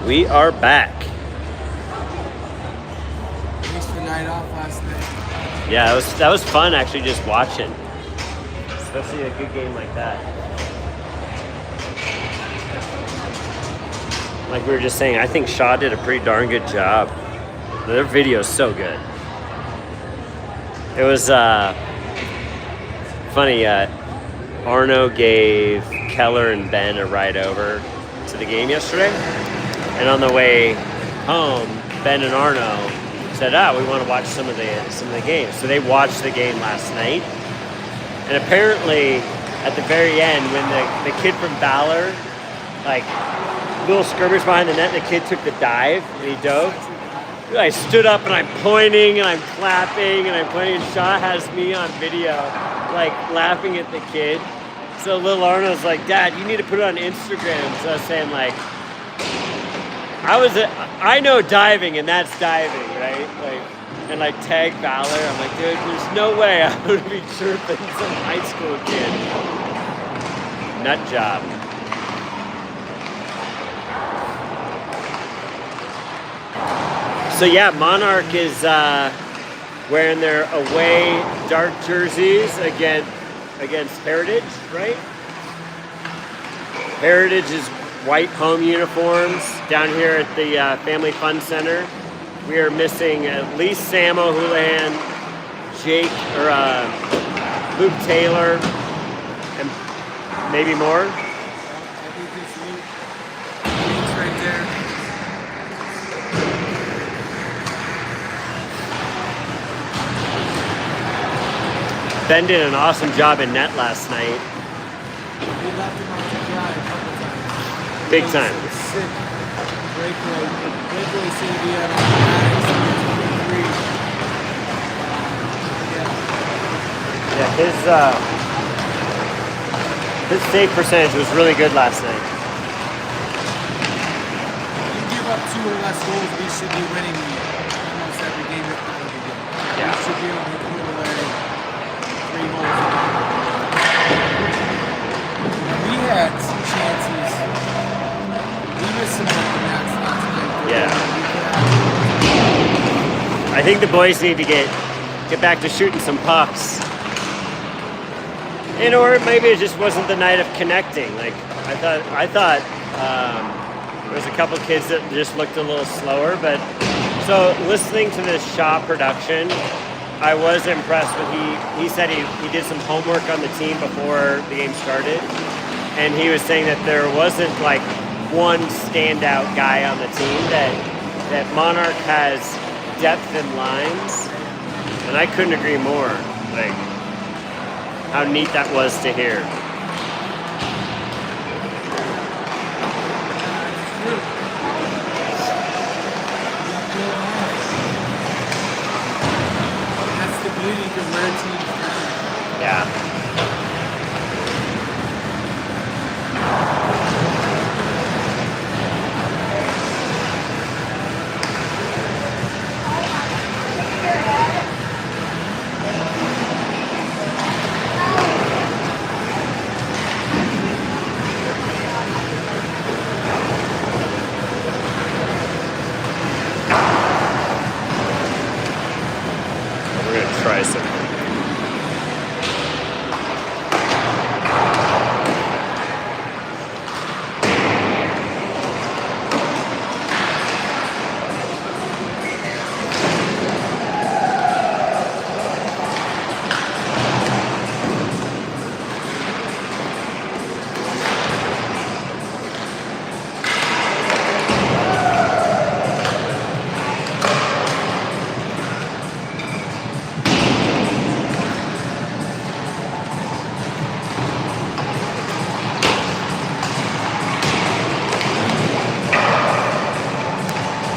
We are back. Thanks for the night off last night. Yeah, that was fun actually just watching. Especially a good game like that. Like we were just saying, I think Shaw did a pretty darn good job. Their video is so good. It was funny. Arno gave Keller and Ben a ride over to the game yesterday, and on the way home, Ben and Arno said, we want to watch some of the games. So they watched the game last night, and apparently at the very end, when the kid from Valor, like little skirmish behind the net, the kid took the dive and he dove. I stood up and I'm pointing and I'm clapping and I'm pointing, and Shaw has me on video like laughing at the kid. So little Arno's like, Dad, you need to put it on Instagram. So I was saying like, I know diving and that's diving, right? Like, and like tag Valor. I'm like, dude, there's no way I would be chirping some high school kid. Nut job. So yeah, Monarch is wearing their away dark jerseys against Heritage, right? Heritage is white home uniforms down here at the Family Fun Center. We are missing at least Sam O'Houlihan, Jake, or Luke Taylor, and maybe more. I think it's Luke's right there. Ben did an awesome job in net last night. We left him on the dry a couple times. Big time. Sick breakaway save he had on the Yeah, his save percentage was really good last night. If you give up 2 or less goals, we should be winning almost every game, if not every game. Yeah. We should be able to put away 3 goals. We had some chances. We missed some open nets last night. Yeah. I think the boys need to get back to shooting some pucks. And or maybe it just wasn't the night of connecting. Like I thought there was a couple kids that just looked a little slower. But so listening to this Shaw production, I was impressed with he said he did some homework on the team before the game started, and he was saying that there wasn't like one standout guy on the team, that Monarch has depth in lines, and I couldn't agree more. Like how neat that was to hear. That's the beauty of where teams. Yeah. We're gonna try something.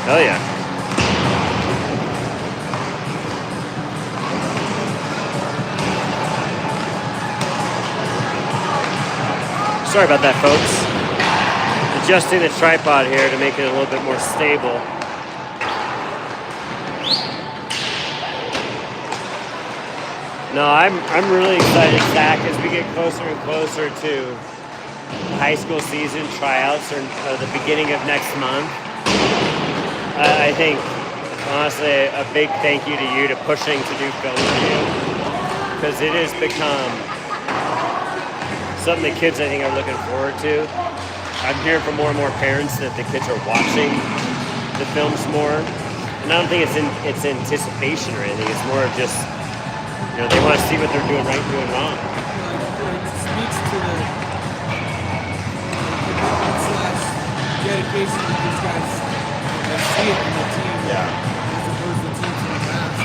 Oh yeah. Sorry about that, folks. Adjusting the tripod here to make it a little bit more stable. No, I'm really excited, Zach, as we get closer and closer to high school season tryouts or the beginning of next month. I think, honestly, a big thank you to you to pushing to do film review, because it has become something the kids, I think, are looking forward to. I'm hearing from more and more parents that the kids are watching the films more. And I don't think it's anticipation or anything. It's more of just, they want to see what they're doing right and doing wrong. It speaks to the commitment / dedication that these guys see it in the team. Yeah. As opposed to teams in the past.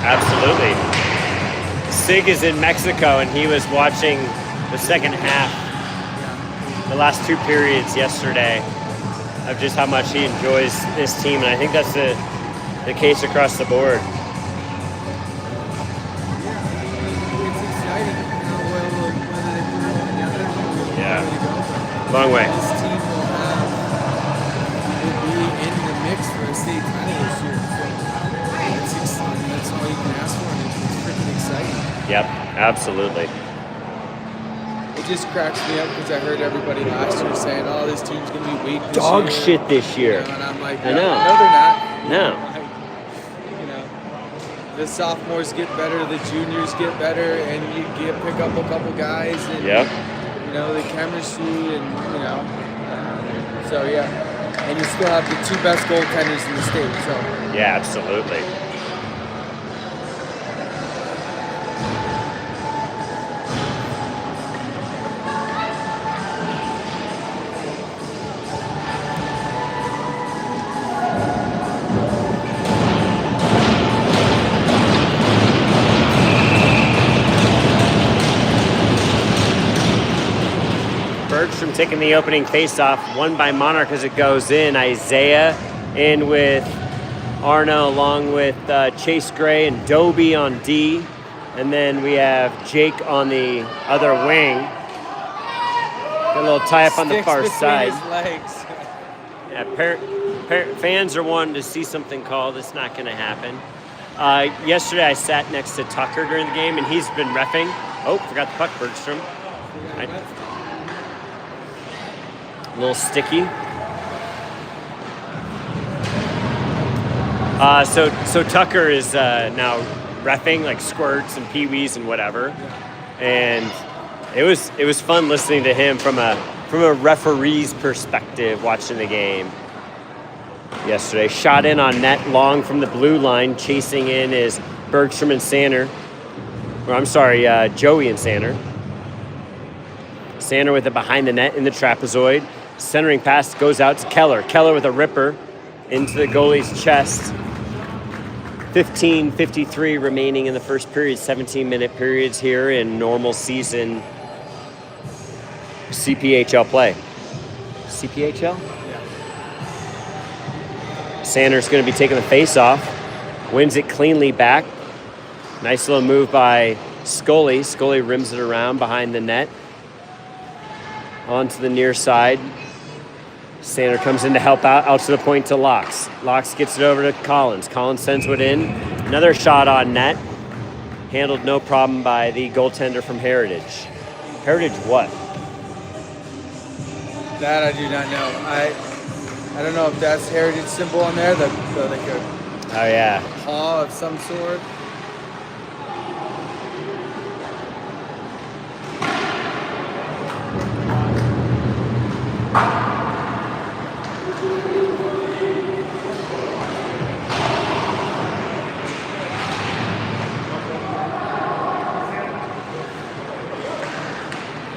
Absolutely. Sig is in Mexico, and he was watching the second half, the last 2 periods yesterday, of just how much he enjoys this team, and I think that's the case across the board. It's exciting whether they put it all together. Yeah. Long way. This team will be in the mix for a state title this year. So that's all you can ask for, and it's freaking exciting. Yep, absolutely. It just cracks me up because I heard everybody last year saying, "Oh, this team's gonna be weak this Dog year." shit this year. And I'm like, I no, know. no, they're not. No. Like, the sophomores get better, the juniors get better, and you pick up a couple guys, and Yep. the chemistry, and so yeah, and you still have the 2 best goaltenders in the state. So Yeah, absolutely. Bergstrom taking the opening faceoff, won by Monarch as it goes in. Isaiah in with Arno along with Chase Gray and Dobie on D. And then we have Jake on the other wing. Got a little tie up on the sticks far between side. his legs. Yeah, fans are wanting to see something called. It's not going to happen. Yesterday I sat next to Tucker during the game, and he's been reffing. Oh, forgot the puck, Bergstrom. Right. A little sticky. So Tucker is now reffing like squirts and peewees and whatever, and it was fun listening to him from a referee's perspective watching the game yesterday. Shot in on net long from the blue line. Chasing in is Bergstrom and Sander. Or I'm sorry, Joey and Sander. Sander with it behind the net in the trapezoid. Centering pass goes out to Keller. Keller with a ripper into the goalie's chest. 15:53 remaining in the first period. 17-minute periods here in normal season CPHL play. CPHL? Yeah. Sanders going to be taking the face-off. Wins it cleanly back. Nice little move by Scully. Scully rims it around behind the net. Onto the near side. Sander comes in to help out to the point to Locks. Locks gets it over to Collins. Collins sends it in. Another shot on net. Handled no problem by the goaltender from Heritage. Heritage what? That I do not know. I don't know if that's Heritage symbol on there, like a Oh, yeah. paw of some sort.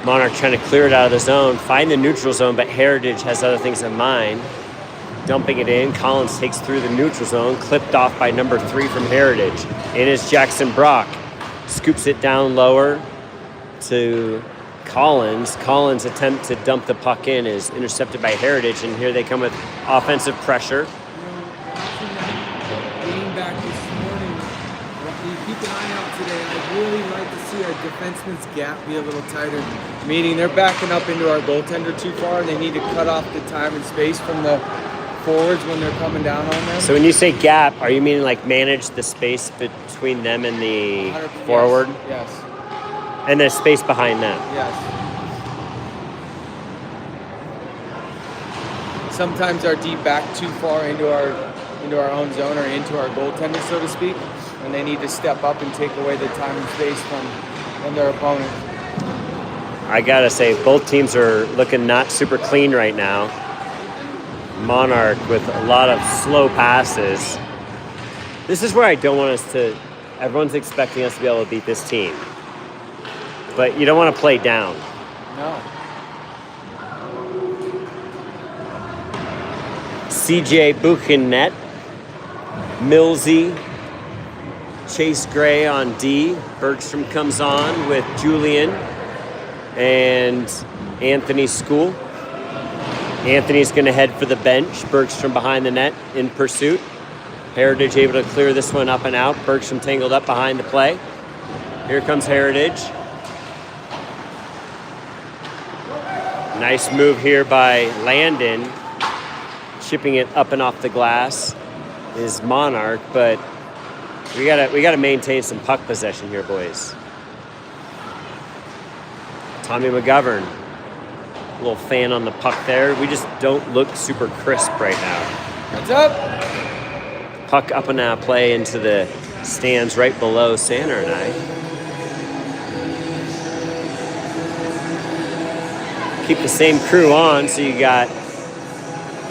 Monarch trying to clear it out of the zone, find the neutral zone, but Heritage has other things in mind. Dumping it in, Collins takes through the neutral zone, clipped off by number 3 from Heritage. In is Jackson Brock, scoops it down lower to Collins. Collins' attempt to dump the puck in is intercepted by Heritage, and here they come with offensive pressure. Getting back this morning, you keep an eye out today. I'd really like to see our defenseman's gap be a little tighter. Meaning they're backing up into our goaltender too far, and they need to cut off the time and space from the forwards when they're coming down on them. So when you say gap, are you meaning like manage the space between them and the 100%. forward? Yes. And the space behind them? Yes. sometimes our deep back too far into our own zone or into our goaltender, so to speak, and they need to step up and take away the time and space from their opponent. I gotta say, both teams are looking not super clean right now. Monarch with a lot of slow passes. This is where I don't want us to. Everyone's expecting us to be able to beat this team, but you don't want to play down. No. CJ Buchanet, Millsy, Chase Gray on D. Bergstrom comes on with Julian and Anthony School. Anthony's going to head for the bench. Bergstrom behind the net in pursuit. Heritage able to clear this one up and out. Bergstrom tangled up behind the play. Here comes Heritage. Nice move here by Landon. Chipping it up and off the glass is Monarch, but we gotta maintain some puck possession here, boys. Tommy McGovern, a little fan on the puck there. We just don't look super crisp right now. What's up? Puck up and out play into the stands right below Sander and I. Keep the same crew on, so you got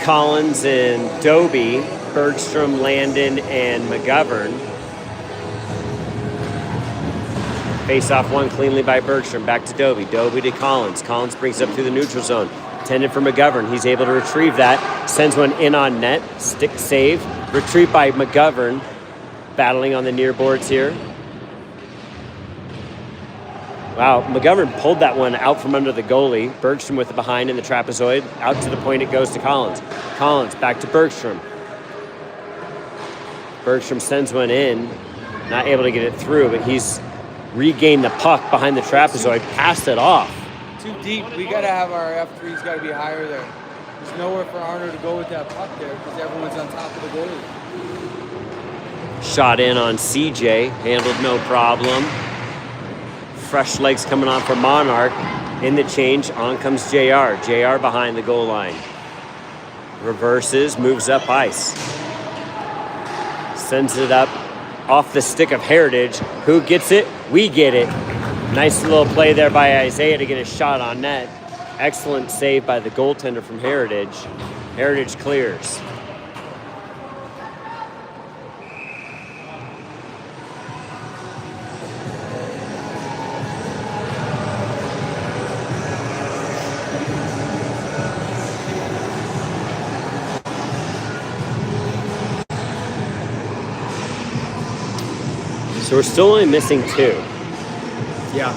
Collins and Doby, Bergstrom, Landon, and McGovern. Face off one cleanly by Bergstrom. Back to Doby. Doby to Collins. Collins brings it up through the neutral zone. Intended for McGovern. He's able to retrieve that. Sends one in on net. Stick save. Retrieve by McGovern. Battling on the near boards here. Wow, McGovern pulled that one out from under the goalie. Bergstrom with the behind in the trapezoid. Out to the point it goes to Collins. Collins back to Bergstrom. Bergstrom sends one in. Not able to get it through, but he's regained the puck behind the trapezoid. Passed it off. Too deep. We got to have our F3's got to be higher there. There's nowhere for Arno to go with that puck there because everyone's on top of the goalie. Shot in on CJ. Handled no problem. Fresh legs coming on for Monarch. In the change, on comes JR. JR behind the goal line. Reverses, moves up ice. Sends it up off the stick of Heritage. Who gets it? We get it. Nice little play there by Isaiah to get a shot on net. Excellent save by the goaltender from Heritage. Heritage clears. So we're still only missing two. Yeah.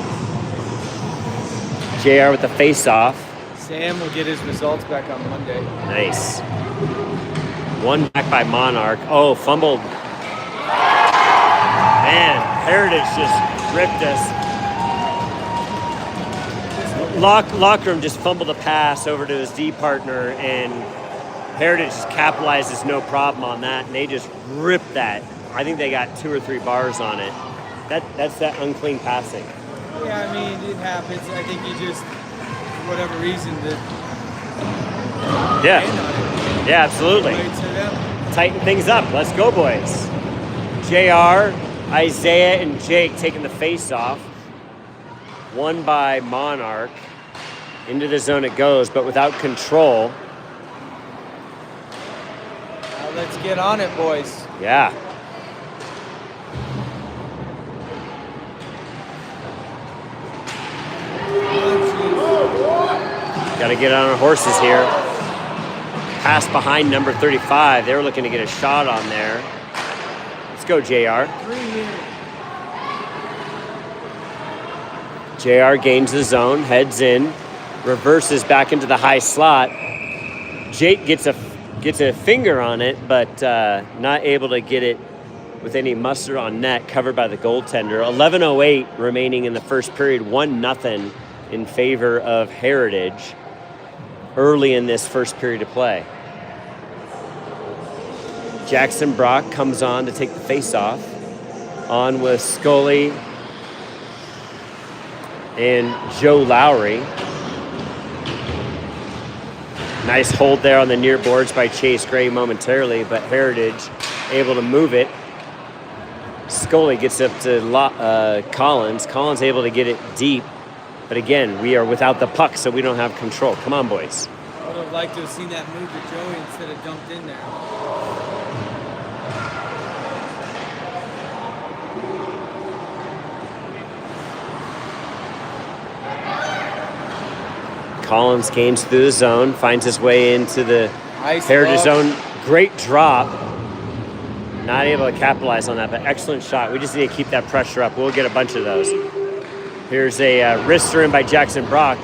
JR with the face-off. Sam will get his results back on Monday. Nice. One back by Monarch. Oh, fumbled. Man, Heritage just ripped us. Locker room just fumbled a pass over to his D partner, and Heritage just capitalizes no problem on that, and they just ripped that. I think they got 2 or 3 bars on it. That's that unclean passing. Yeah, I mean, it happens. I think he just, for whatever reason, Yeah, absolutely. Tighten things up. Let's go, boys. JR, Isaiah, and Jake taking the face-off. One by Monarch. Into the zone it goes, but without control. Now let's get on it, boys. Yeah. Got to get on our horses here. Pass behind number 35. They were looking to get a shot on there. Let's go, JR. JR gains the zone, heads in, reverses back into the high slot. Jake gets a finger on it, but not able to get it with any mustard on net, covered by the goaltender. 11:08 remaining in the first period, 1-0 in favor of Heritage early in this first period of play. Jackson Brock comes on to take the face-off. On with Scully and Joe Lowry. Nice hold there on the near boards by Chase Gray momentarily, but Heritage able to move it. Scully gets up to Collins. Collins able to get it deep. But again, we are without the puck, so we don't have control. Come on, boys. I would have liked to have seen that move to Joey instead of dumped in there. Collins gains through the zone, finds his way into the Nice Heritage look. zone. Great drop. Not able to capitalize on that, but excellent shot. We just need to keep that pressure up. We'll get a bunch of those. Here's a wrister in by Jackson Brock,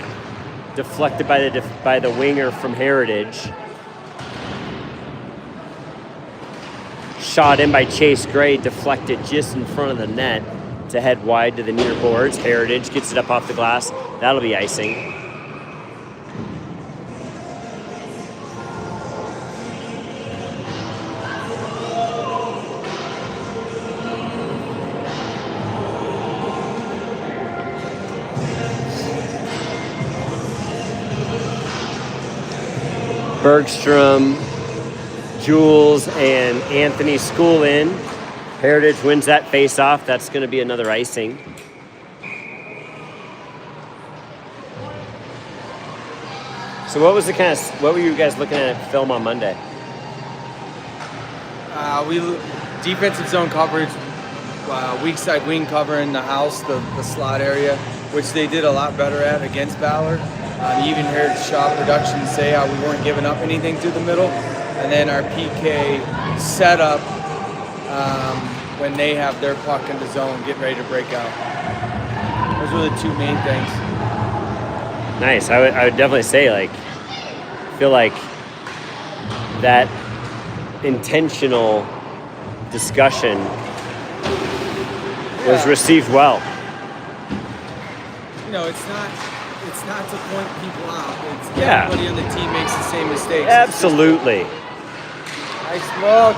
deflected by the winger from Heritage. Shot in by Chase Gray, deflected just in front of the net to head wide to the near boards. Heritage gets it up off the glass. That'll be icing. Bergstrom, Jules, and Anthony School in. Heritage wins that face-off. That's going to be another icing. So what were you guys looking at film on Monday? We defensive zone coverage, weak side wing cover in the house, the slot area, which they did a lot better at against Valor. You even heard Shaw Productions say how we weren't giving up anything through the middle. And then our PK setup when they have their puck in the zone, getting ready to break out. Those were the two main things. Nice. I would definitely say, I feel like that intentional discussion was received well. It's not to point people out. It's everybody on the team makes the same mistakes. Absolutely. Nice look.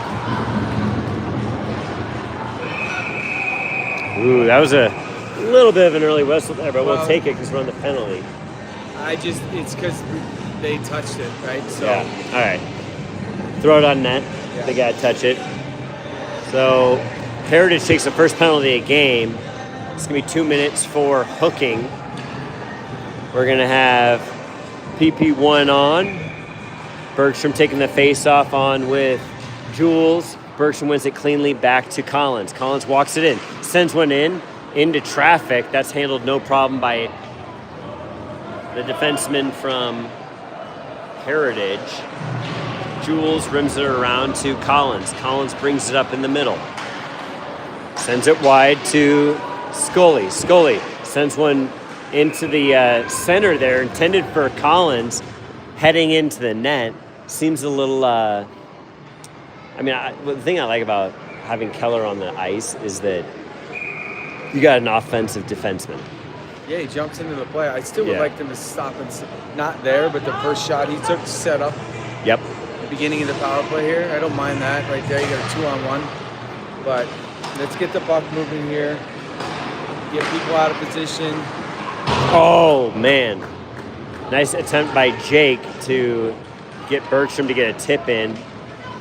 Ooh, that was a little bit of an early whistle there, but we'll take it because we're on the penalty. It's because they touched it, right? So. Yeah. All right. Throw it on net. Yeah. They got to touch it. So Heritage takes the first penalty of the game. It's going to be 2 minutes for hooking. We're going to have PP1 on. Bergstrom taking the face-off on with Jules. Bergstrom wins it cleanly back to Collins. Collins walks it in, sends one into traffic. That's handled no problem by the defenseman from Heritage. Jules rims it around to Collins. Collins brings it up in the middle. Sends it wide to Scully. Scully sends one into the center there, intended for Collins, heading into the net. Seems a little, the thing I like about having Keller on the ice is that you got an offensive defenseman. Yeah, he jumps into the play. I still would like them to stop and not there, but the first shot he took to set up. Yep. The beginning of the power play here. I don't mind that right there. You got a 2-on-1. But let's get the puck moving here. Get people out of position. Oh, man. Nice attempt by Jake to get Bergstrom to get a tip in.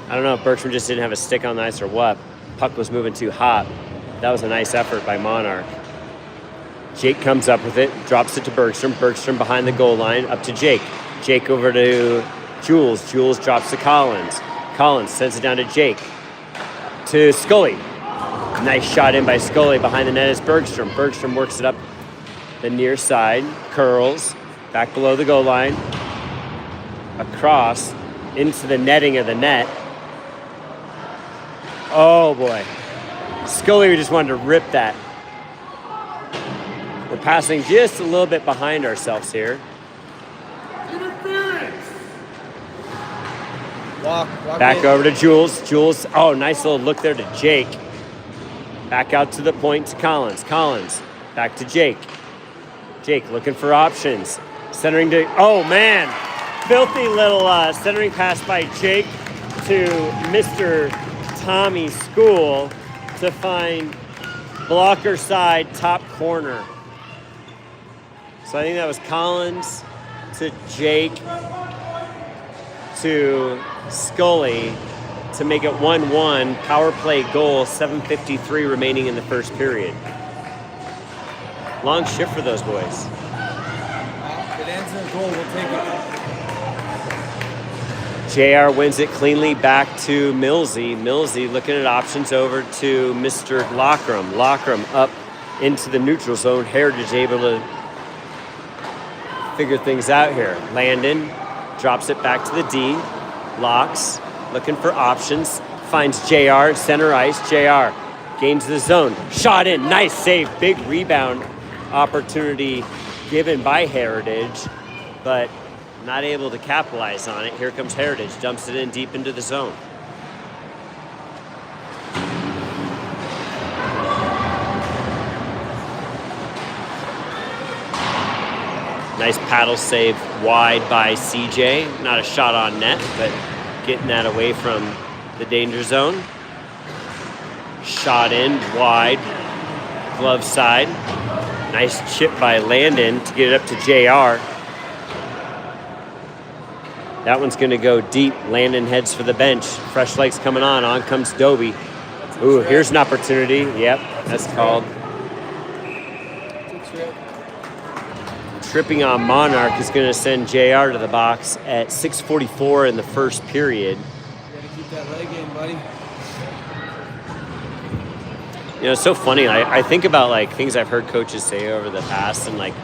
I don't know if Bergstrom just didn't have a stick on the ice or what. Puck was moving too hot. That was a nice effort by Monarch. Jake comes up with it, drops it to Bergstrom. Bergstrom behind the goal line, up to Jake. Jake over to Jules. Jules drops to Collins. Collins sends it down to Jake. To Scully. Nice shot in by Scully. Behind the net is Bergstrom. Bergstrom works it up the near side, curls, back below the goal line, across, into the netting of the net. Oh boy. Scully, we just wanted to rip that. We're passing just a little bit behind ourselves here. Interference! Walk Back in. over to Jules. Jules, nice little look there to Jake. Back out to the point to Collins. Collins, back to Jake. Jake looking for options. Centering to, filthy little centering pass by Jake to Mr. Tommy School to find blocker side top corner. So I think that was Collins to Jake. to Scully to make it 1-1. Power play goal, 7:53 remaining in the first period. Long shift for those boys. If it ends in a goal, we'll take it. JR wins it cleanly back to Millsy. Millsy looking at options over to Mr. Lockram. Lockram up into the neutral zone. Heritage able to figure things out here. Landon drops it back to the D. Locks, looking for options. Finds JR at center ice. JR gains the zone. Shot in. Nice save. Big rebound opportunity given by Heritage, but not able to capitalize on it. Here comes Heritage. Dumps it in deep into the zone. Nice paddle save wide by CJ. Not a shot on net, but getting that away from the danger zone. Shot in wide, glove side. Nice chip by Landon to get it up to JR. That one's going to go deep. Landon heads for the bench. Fresh legs coming on. On comes Dobie. Ooh, here's an opportunity. Yep, that's called. Tripping on Monarch is going to send JR to the box at 6:44 in the first period. You gotta keep that leg in, buddy. You know, it's so funny. I think about like things I've heard coaches say over the past, and like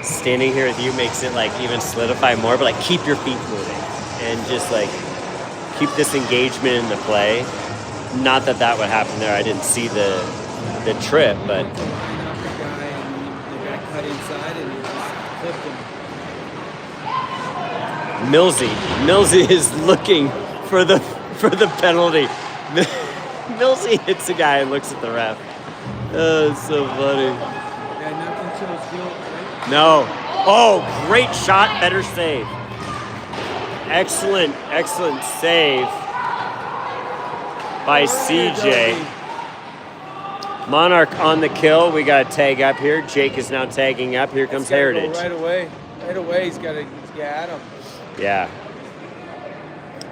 standing here with you makes it like even solidify more. But like keep your feet moving and just like keep this engagement in the play. Not that that would happen there. I didn't see the trip, but. Line up the guy and you got cut inside and you just clipped him. Millsy is looking for the penalty. Millsy hits a guy and looks at the ref. Oh, it's so funny. Yeah, nothing shows guilt, right? No. Oh, great shot, better save. Excellent save by CJ. Monarch on the kill. We got a tag up here. Jake is now tagging up. Here comes Heritage. Right away. He's got to get at him. Yeah.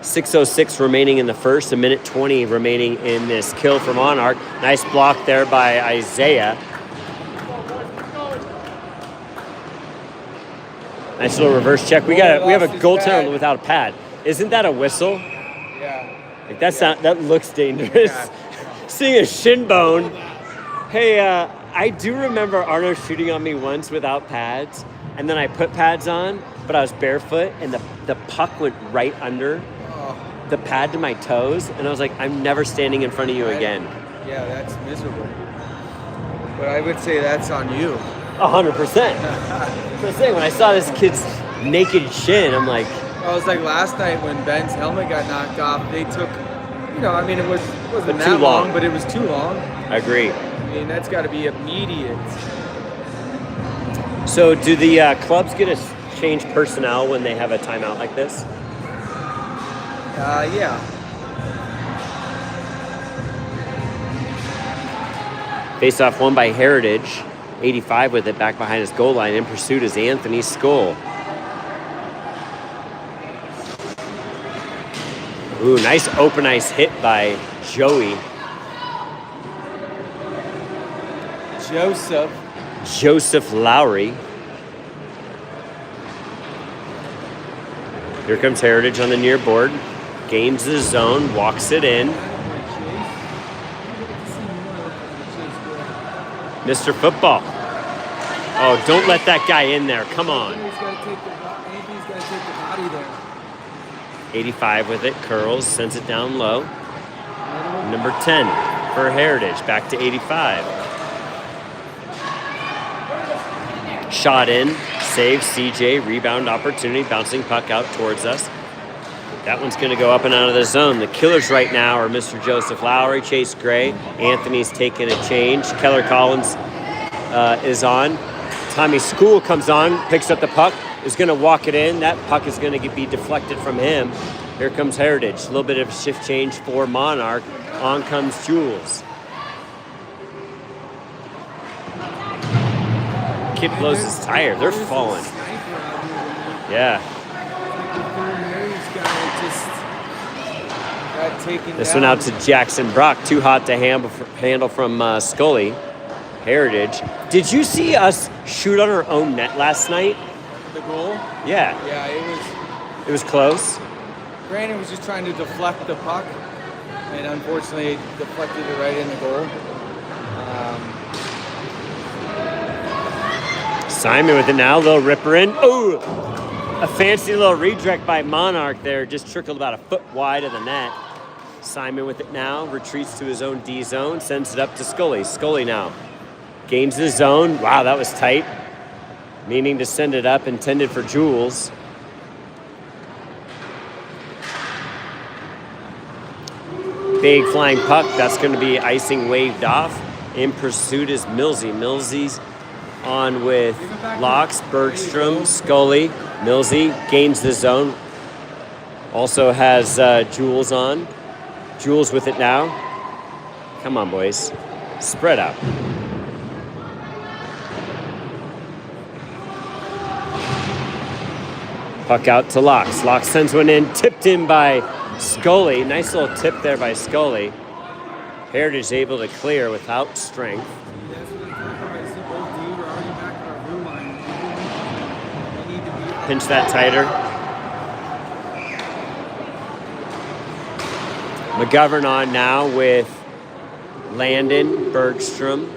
6:06 remaining in the first, a minute 20 remaining in this kill for Monarch. Nice block there by Isaiah. Nice little reverse check. We have a goaltender without a pad. Isn't that a whistle? Yeah. Like that looks dangerous. Yeah. Seeing a shin bone. Hey, I do remember Arno shooting on me once without pads, and then I put pads on, but I was barefoot, and the puck went right under the pad to my toes, and I was like, I'm never standing in front of you again. Yeah, that's miserable. But I would say that's on you. 100%. So I'm saying, when I saw this kid's naked shin, I'm like... Well, it was like last night when Ben's helmet got knocked off, they took, it wasn't that too long, but it was too long. I agree. I mean, that's got to be immediate. So do the clubs get to change personnel when they have a timeout like this? Yeah. Face off won by Heritage. 85 with it back behind his goal line. In pursuit is Anthony Skoll. Ooh, nice open ice hit by Joey. Joseph Lowry. Here comes Heritage on the near board. Gains the zone, walks it in. Mr. Football. Oh, don't let that guy in there. Come on. Anthony's got to take the body there. 85 with it. Curls, sends it down low. Number 10 for Heritage. Back to 85. Shot in. Save CJ. Rebound opportunity. Bouncing puck out towards us. That one's going to go up and out of the zone. The killers right now are Mr. Joseph Lowry, Chase Gray. Anthony's taking a change. Keller Collins is on. Tommy School comes on, picks up the puck, is going to walk it in. That puck is going to be deflected from him. Here comes Heritage. A little bit of shift change for Monarch. On comes Jules. Kid blows his tire. They're falling. Yeah. got taken This down. one out to Jackson Brock. Too hot to handle from Scully. Heritage. Did you see us shoot on our own net last night? The goal? Yeah. Yeah, It was close. Brandon was just trying to deflect the puck, and unfortunately deflected it right in the goal. Simon with it now. Little ripper in. Oh! A fancy little redirect by Monarch there. Just trickled about a foot wide of the net. Simon with it now. Retreats to his own D zone. Sends it up to Scully. Scully now gains the zone. Wow, that was tight. Meaning to send it up. Intended for Jules. Big flying puck. That's going to be icing waved off. In pursuit is Millsy. Millsy's on with Locks, Bergstrom, Scully. Millsy gains the zone. Also has Jules on. Jules with it now. Come on, boys. Spread out. Puck out to Locks. Locks sends one in. Tipped in by Scully. Nice little tip there by Scully. Heritage able to clear without strength. Pinch that tighter. McGovern on now with Landon, Bergstrom.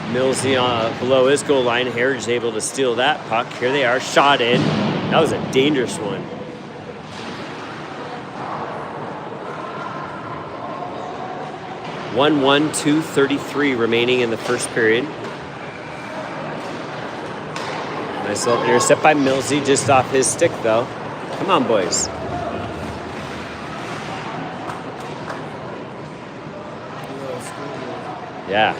Millsy below his goal line. Heritage able to steal that puck. Here they are, shot in. That was a dangerous one. One, 2:33 remaining in the first period. Nice little intercept by Millsy, just off his stick, though. Come on, boys. Yeah.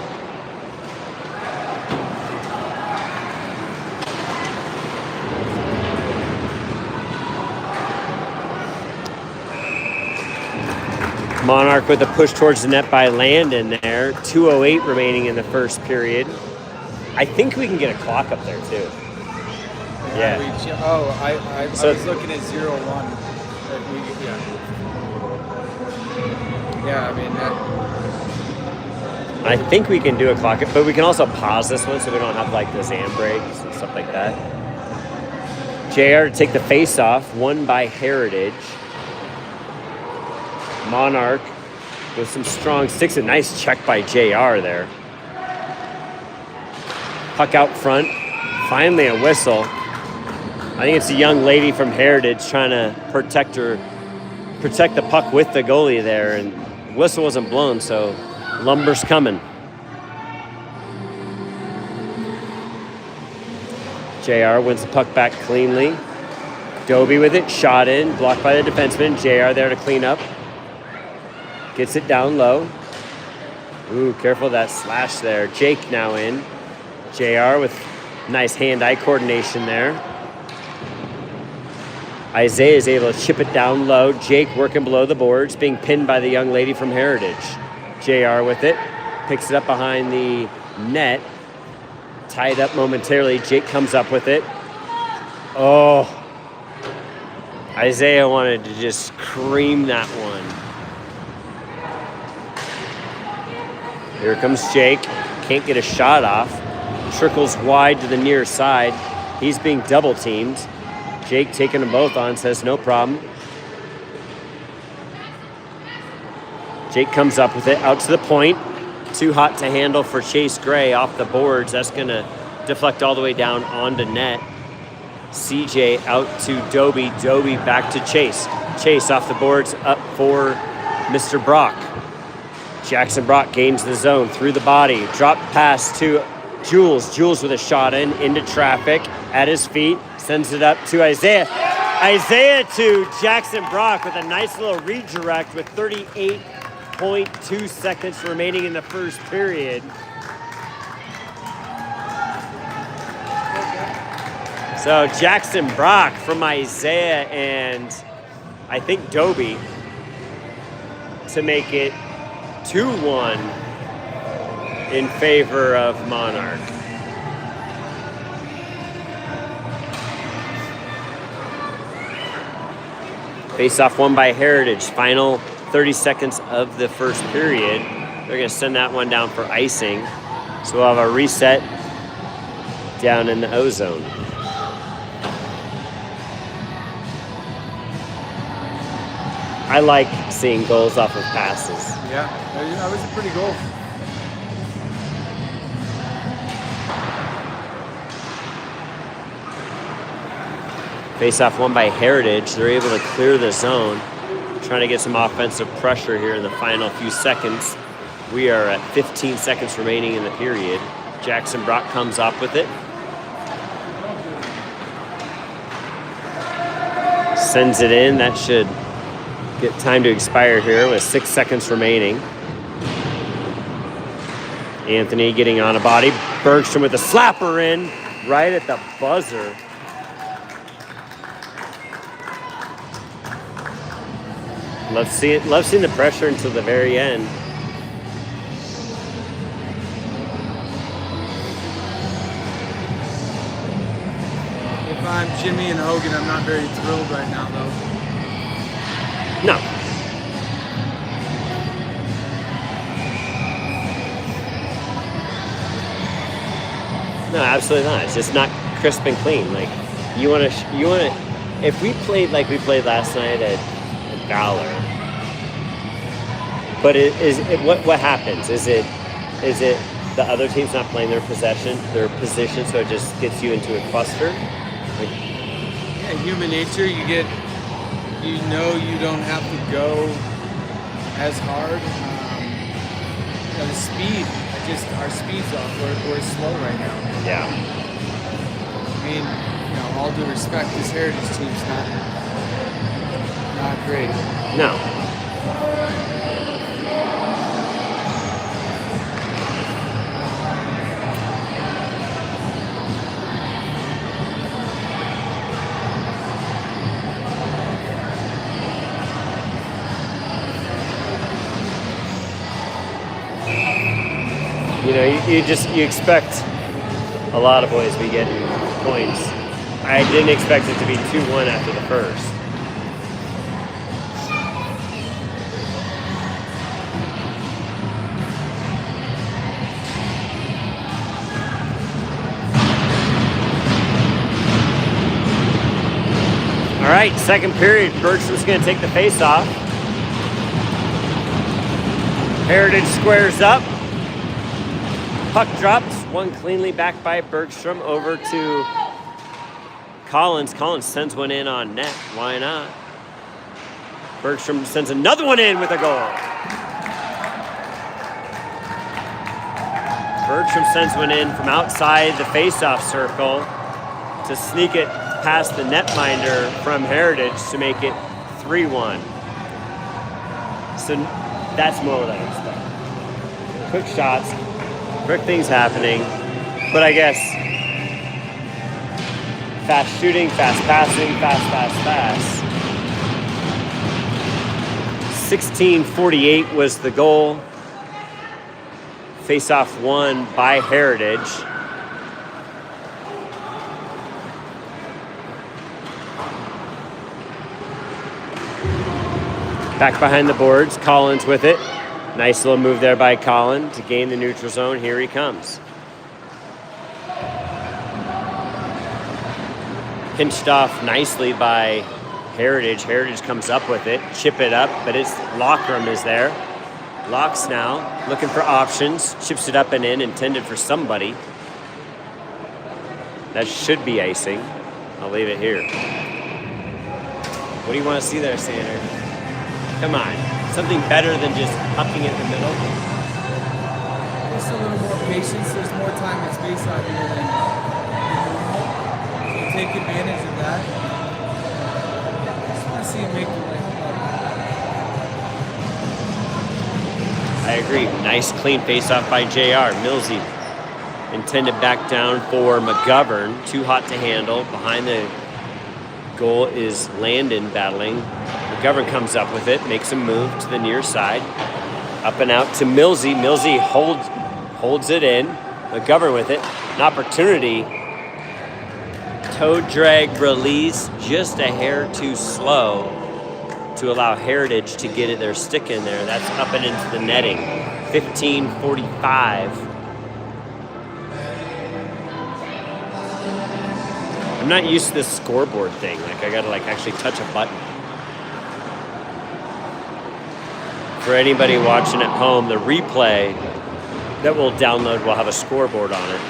Monarch with a push towards the net by Landon there. 2:08 remaining in the first period. I think we can get a clock up there, too. Yeah. I was looking at 0-1. Yeah, I mean, I think we can do a clock, but we can also pause this one so we don't have like the Zam breaks and stuff like that. JR to take the face off, won by Heritage. Monarch with some strong sticks. A nice check by JR there. Puck out front. Finally a whistle. I think it's a young lady from Heritage trying to protect the puck with the goalie there, and whistle wasn't blown, so Lumber's coming. JR wins the puck back cleanly. Dobie with it, shot in, blocked by the defenseman. JR there to clean up. Gets it down low. Ooh, careful of that slash there. Jake now in. JR with nice hand-eye coordination there. Isaiah is able to chip it down low. Jake working below the boards, being pinned by the young lady from Heritage. JR with it. Picks it up behind the net. Tied up momentarily. Jake comes up with it. Oh. Isaiah wanted to just cream that one. Here comes Jake. Can't get a shot off. Trickles wide to the near side. He's being double teamed. Jake taking them both on, says no problem. Jake comes up with it, out to the point. Too hot to handle for Chase Gray off the boards. That's going to deflect all the way down onto net. CJ out to Dobie. Dobie back to Chase. Chase off the boards, up for Mr. Brock. Jackson Brock gains the zone through the body. Drop pass to Jules. Jules with a shot into traffic at his feet. Sends it up to Isaiah. Isaiah to Jackson Brock with a nice little redirect with 38.2 seconds remaining in the first period. So Jackson Brock from Isaiah and I think Dobie to make it 2-1 in favor of Monarch. Face-off won by Heritage. Final 30 seconds of the first period. They're going to send that one down for icing. So we'll have a reset down in the O-zone. I like seeing goals off of passes. Yeah, that was a pretty goal. Face-off won by Heritage. They're able to clear the zone. Trying to get some offensive pressure here in the final few seconds. We are at 15 seconds remaining in the period. Jackson Brock comes up with it. Sends it in. That should get time to expire here with 6 seconds remaining. Anthony getting on a body. Bergstrom with a slapper in right at the buzzer. Love seeing the pressure until the very end. If I'm Jimmy and Hogan, I'm not very thrilled right now, though. No. No, absolutely not. It's just not crisp and clean. Like you want to. If we played like we played last night at Valor, but what happens? Is it the other team's not playing their position, so it just gets you into a cluster? Like, yeah, human nature. You don't have to go as hard. The speed, our speed's off. We're slow right now. Yeah. I mean, all due respect, this Heritage team's not great. No. You expect a lot of boys to be getting points. I didn't expect it to be 2-1 after the first. All right, second period. Bergstrom's going to take the face off. Heritage squares up. Puck drops, one cleanly back by Bergstrom over to Collins. Collins sends one in on net. Why not? Bergstrom sends another one in with a goal. Bergstrom sends one in from outside the face-off circle to sneak it past the netminder from Heritage to make it 3-1. So that's more what I expect. Quick shots. Quick things happening, but I guess fast shooting, fast passing, fast. 16:48 was the goal. Face-off won by Heritage. Back behind the boards, Collins with it. Nice little move there by Collin to gain the neutral zone. Here he comes. Pinched off nicely by Heritage. Heritage comes up with it, chip it up, but it's Lockram is there. Locks now, looking for options, chips it up and in, intended for somebody. That should be icing. I'll leave it here. What do you want to see there, Sander? Come on. Something better than just hucking it in the middle. Just a little more patience. There's more time and space out here than normal. So take advantage of that. I just want to see him make the right play. I agree. Nice clean face-off by JR. Millsy intended back down for McGovern. Too hot to handle. Behind the goal is Landon battling. McGovern comes up with it, makes a move to the near side. Up and out to Millsy. Millsy holds it in. McGovern with it. An opportunity. Toe drag release, just a hair too slow. to allow Heritage to get their stick in there. That's up and into the netting. 15:45. I'm not used to this scoreboard thing. Like I gotta actually touch a button. For anybody watching at home, the replay that we'll download will have a scoreboard on it.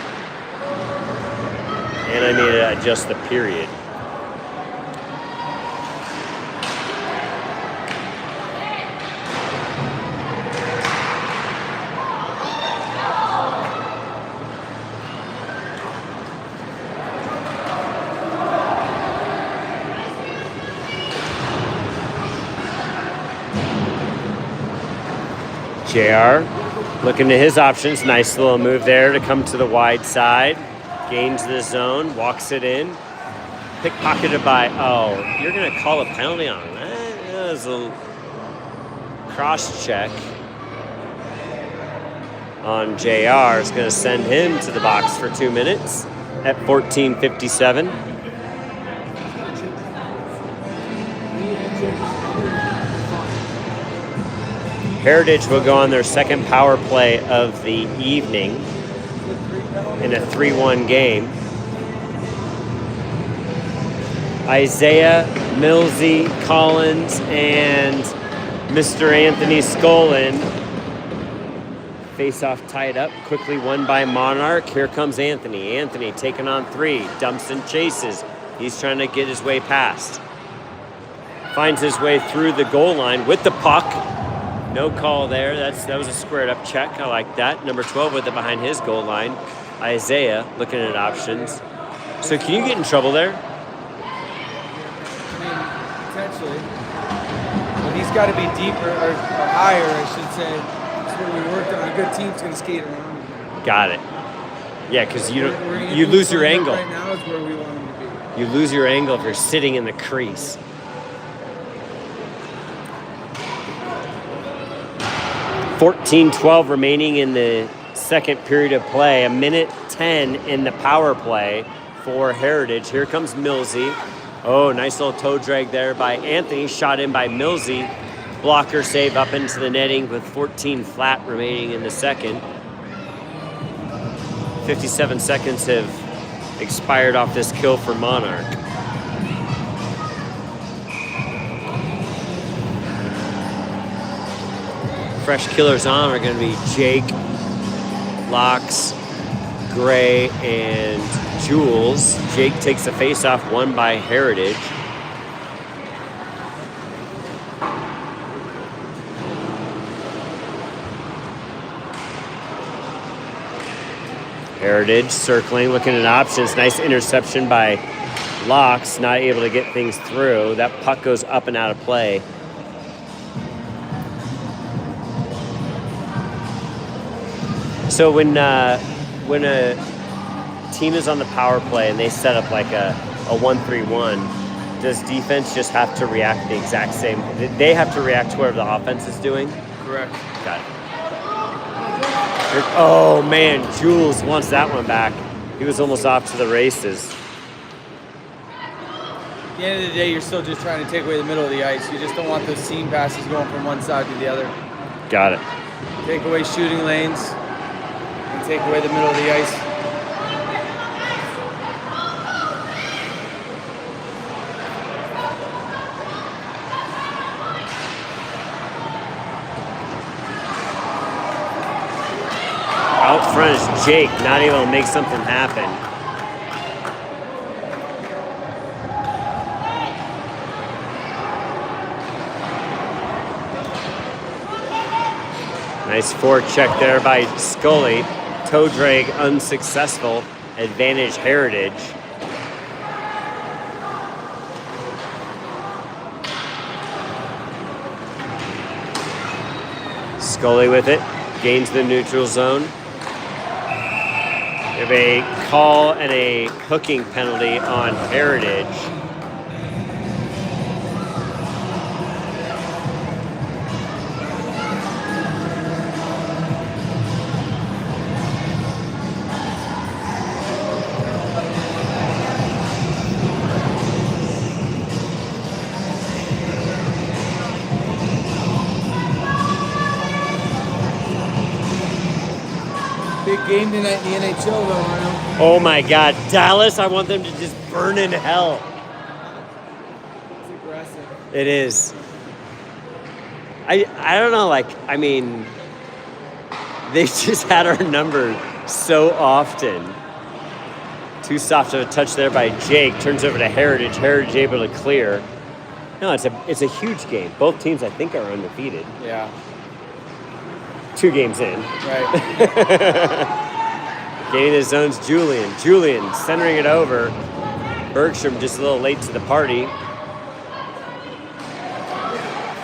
And I need to adjust the period. JR looking to his options. Nice little move there to come to the wide side. Gains the zone, walks it in. Pickpocketed by, oh, you're going to call a penalty on that? That was a cross check on JR. It's going to send him to the box for 2 minutes at 14:57. Heritage will go on their second power play of the evening in a 3-1 game. Isaiah, Millsy, Collins, and Mr. Anthony Skolin. Face-off tied up, quickly won by Monarch. Here comes Anthony. Anthony taking on 3, dumps and chases. He's trying to get his way past. Finds his way through the goal line with the puck. No call there. That was a squared up check. I like that. Number 12 with it behind his goal line. Isaiah looking at options. So can you get in trouble there? I mean, potentially. But he's got to be deeper or higher, I should say. That's what we worked on. A good team's going to skate around. Got it. Yeah, because you lose your angle. Right now is where we want him to be. You lose your angle if you're sitting in the crease. 14:12 remaining in the second period of play. 1:10 in the power play for Heritage. Here comes Millsy. Oh, nice little toe drag there by Anthony. Shot in by Millsy. Blocker save up into the netting with 14 flat remaining in the second. 57 seconds have expired off this kill for Monarch. Fresh killers on are going to be Jake, Locks, Gray, and Jules. Jake takes the face-off, won by Heritage. Heritage circling, looking at options. Nice interception by Locks, not able to get things through. That puck goes up and out of play. So when a team is on the power play and they set up like a 1-3-1, does defense just have to react the exact same? They have to react to whatever the offense is doing? Correct. Got it. Oh man, Jules wants that one back. He was almost off to the races. At the end of the day, you're still just trying to take away the middle of the ice. You just don't want those seam passes going from one side to the other. Got it. Take away shooting lanes and take away the middle of the ice. Out front is Jake, not able to make something happen. Nice forecheck there by Scully. Toe drag unsuccessful. Advantage Heritage. Scully with it. Gains the neutral zone. We have a call and a hooking penalty on Heritage. game tonight in the NHL, though, Arno. Oh my God, Dallas! I want them to just burn in hell. It's aggressive. It is. I don't know. Like, I mean, they just had our number so often. Too soft of a touch there by Jake. Turns over to Heritage. Heritage able to clear. No, it's a huge game. Both teams, I think, are undefeated. Yeah. 2 games in. Right. Gaining the zones, Julian. Julian centering it over. Bergstrom just a little late to the party.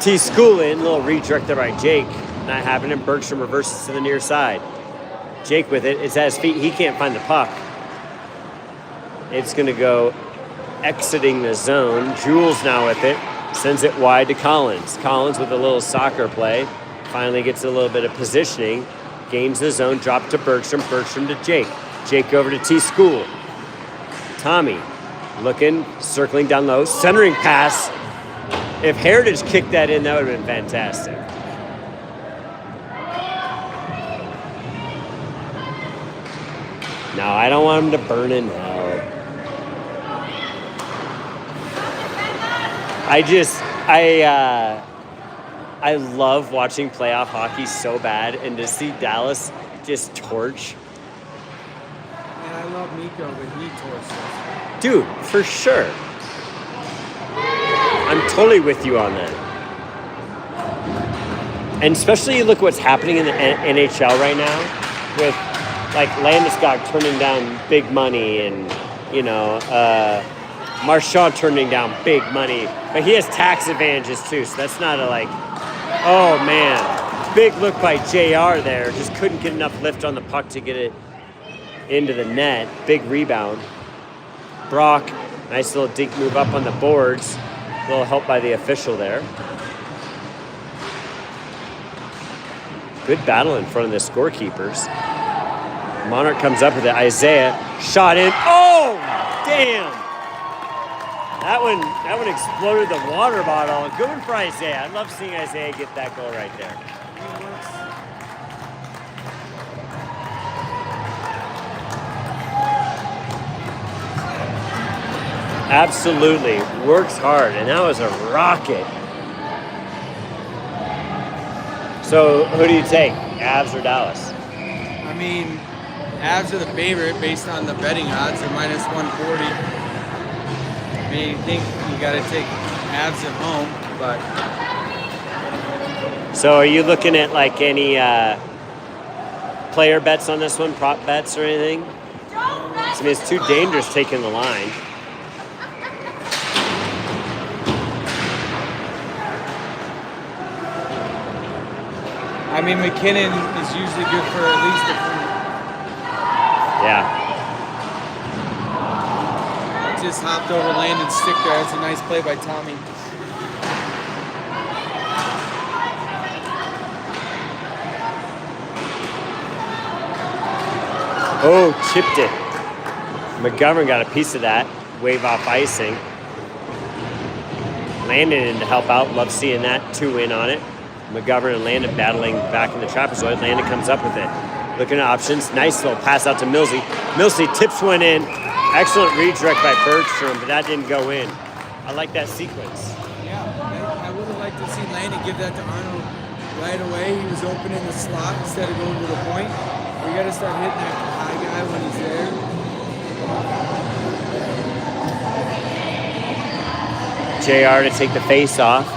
T Schoolin, little redirect there by Jake. Not happening. Bergstrom reverses to the near side. Jake with it. It's at his feet. He can't find the puck. It's going to go exiting the zone. Jules now with it. Sends it wide to Collins. Collins with a little soccer play. Finally gets a little bit of positioning. Gains the zone. Drop to Bergstrom. Bergstrom to Jake. Jake over to T School. Tommy looking, circling down low. Centering pass. If Heritage kicked that in, that would have been fantastic. No, I don't want him to burn in hell. I love watching playoff hockey so bad, and to see Dallas just torch. And I love Miko, but he torches. Dude, for sure. I'm totally with you on that. And especially you look at what's happening in the NHL right now with like Landeskog turning down big money and, Marchand turning down big money. But he has tax advantages too, so that's not a like, oh man. Big look by JR there. Just couldn't get enough lift on the puck to get it into the net. Big rebound. Brock, nice little dink move up on the boards. A little help by the official there. Good battle in front of the scorekeepers. Monarch comes up with it. Isaiah shot in. Oh, damn! That one exploded the water bottle. Good one for Isaiah. I love seeing Isaiah get that goal right there. Absolutely. Works hard, and that was a rocket. So, who do you take, Avs or Dallas? I mean, Avs are the favorite based on the betting odds. They're minus 140. I mean, you think you got to take Avs at home, but... So, are you looking at, like, any player bets on this one, prop bets or anything? I mean, it's too dangerous taking the line. I mean, McKinnon is usually good for at least a point. Yeah. Just hopped over Landon's stick there. That's a nice play by Tommy. Oh, chipped it. McGovern got a piece of that. Wave off icing. Landon in to help out. Love seeing that. 2 in on it. McGovern and Landon battling back in the trapezoid. Landon comes up with it. Looking at options. Nice little pass out to Millsy. Millsy tips one in. Excellent redirect by Bergstrom, but that didn't go in. I like that sequence. Yeah, I would have liked to see Landon give that to Arnold right away. He was open in the slot instead of going to the point. We got to start hitting that high guy when he's there. JR to take the face off.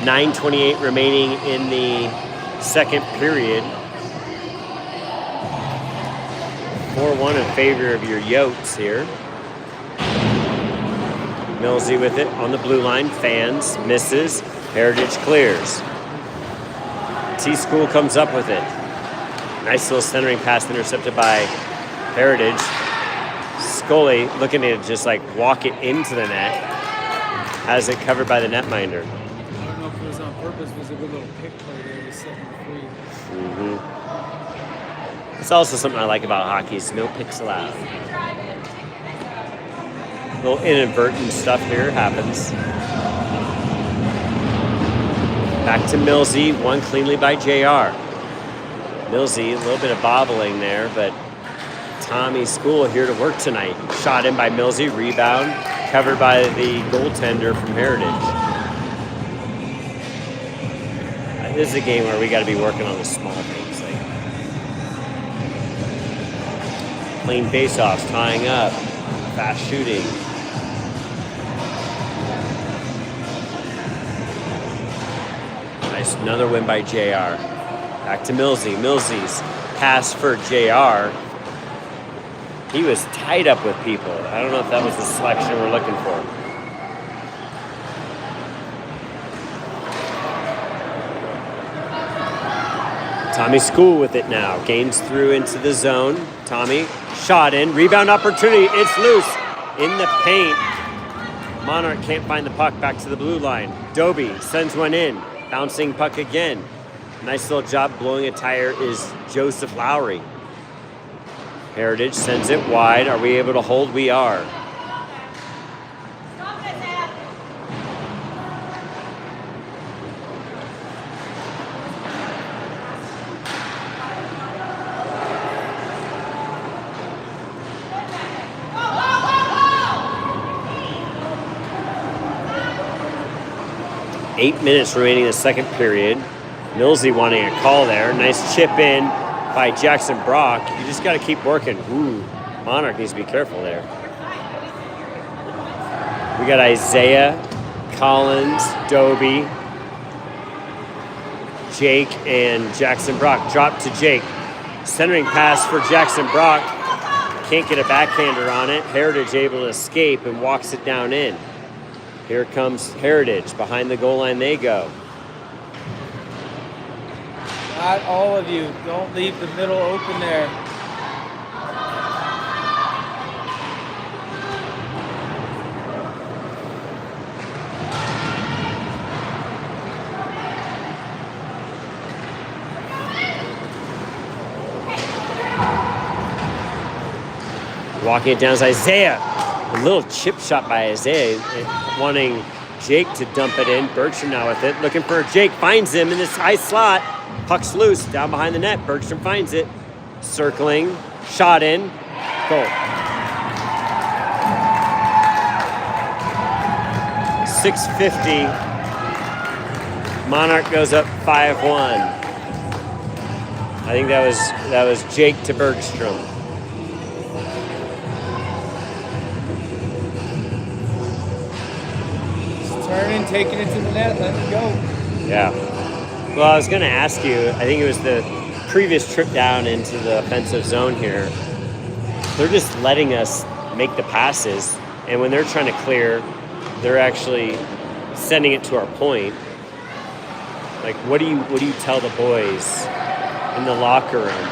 9:28 remaining in the second period. 4-1 in favor of your Yotes here. Millsy with it on the blue line. Fans, misses. Heritage clears. T-School comes up with it. Nice little centering pass intercepted by Heritage. Scully looking to just like walk it into the net. Has it covered by the netminder. I don't know if it was on purpose. It was a good little pick play there. It was setting free. Mm-hmm. It's also something I like about hockey is no picks allowed. A little inadvertent stuff here happens. Back to Millsy, one cleanly by JR. Millsy, a little bit of bobbling there, but Tommy School here to work tonight. Shot in by Millsy, rebound, covered by the goaltender from Heritage. This is a game where we got to be working on the small things, like clean face-offs, tying up, fast shooting. Nice, another win by JR. Back to Millsy. Millsy's pass for JR. He was tied up with people. I don't know if that was the selection we're looking for. Tommy School with it now. Gains through into the zone. Tommy, shot in. Rebound opportunity. It's loose in the paint. Monarch can't find the puck. Back to the blue line. Doby sends one in. Bouncing puck again. Nice little job blowing a tire is Joseph Lowry. Heritage sends it wide. Are we able to hold? We are. Stop it, man. 8 minutes remaining in the second period. Millsy wanting a call there. Nice chip in by Jackson Brock. You just got to keep working. Ooh, Monarch needs to be careful there. We got Isaiah, Collins, Doby, Jake, and Jackson Brock. Drop to Jake. Centering pass for Jackson Brock. Can't get a backhander on it. Heritage able to escape and walks it down in. Here comes Heritage. Behind the goal line they go. Not all of you. Don't leave the middle open there. Walking it down is Isaiah. A little chip shot by Isaiah, wanting Jake to dump it in. Bergstrom now with it, looking for Jake, finds him in this high slot. Puck's loose, down behind the net. Bergstrom finds it, circling, shot in, goal. 6:50. Monarch goes up 5-1. I think that was Jake to Bergstrom. Turning, taking it to the net, let it go. Yeah. Well, I was going to ask you, I think it was the previous trip down into the offensive zone here. They're just letting us make the passes, and when they're trying to clear, they're actually sending it to our point. Like, what do you tell the boys in the locker room?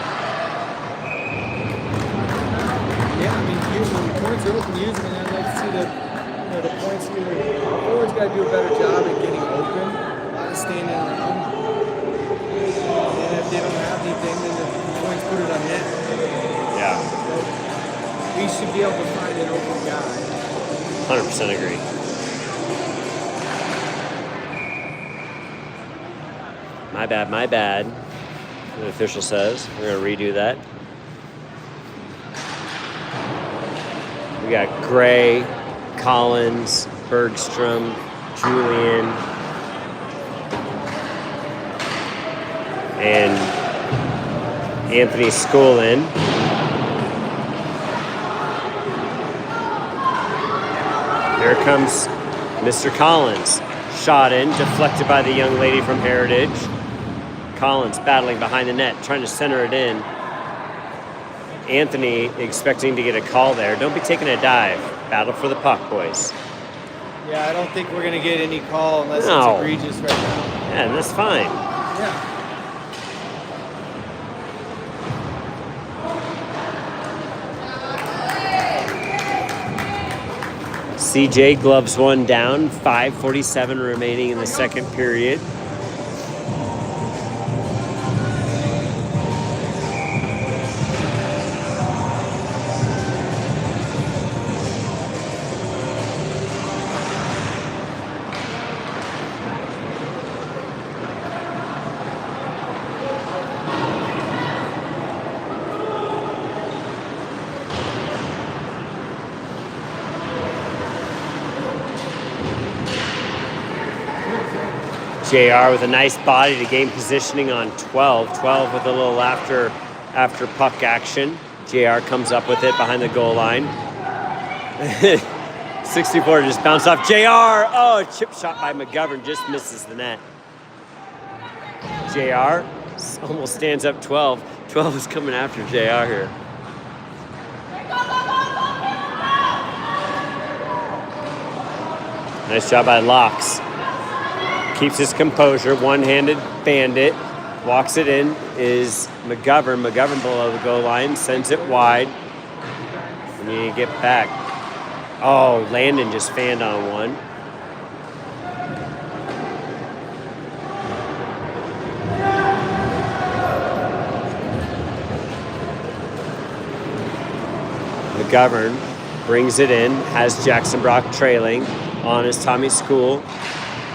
Yeah, I mean, when the points are looking using, and I'd like to see the points here. The forwards got to do a better job at getting open, not standing around. And if they don't have anything, then the points put it on net. Yeah. So we should be able to find an open guy. 100% agree. My bad, the official says. We're going to redo that. We got Gray, Collins, Bergstrom, Julian, and Anthony Skolin. Here comes Mr. Collins. Shot in, deflected by the young lady from Heritage. Collins battling behind the net, trying to center it in. Anthony expecting to get a call there. Don't be taking a dive. Battle for the puck, boys. Yeah, I don't think we're going to get any call unless No. it's egregious right now. Yeah, and that's fine. Yeah. CJ gloves one down. 5:47 remaining in the second period. JR with a nice body to gain positioning on 12. 12 with a little after puck action. JR comes up with it behind the goal line. 64 just bounced off JR. Oh, chip shot by McGovern, just misses the net. JR almost stands up 12. 12 is coming after JR here. Nice job by Locks. Keeps his composure, one-handed bandit. Walks it in, is McGovern. McGovern below the goal line, sends it wide. We need to get back. Oh, Landon just fanned on one. McGovern brings it in, has Jackson Brock trailing on his Tommy School,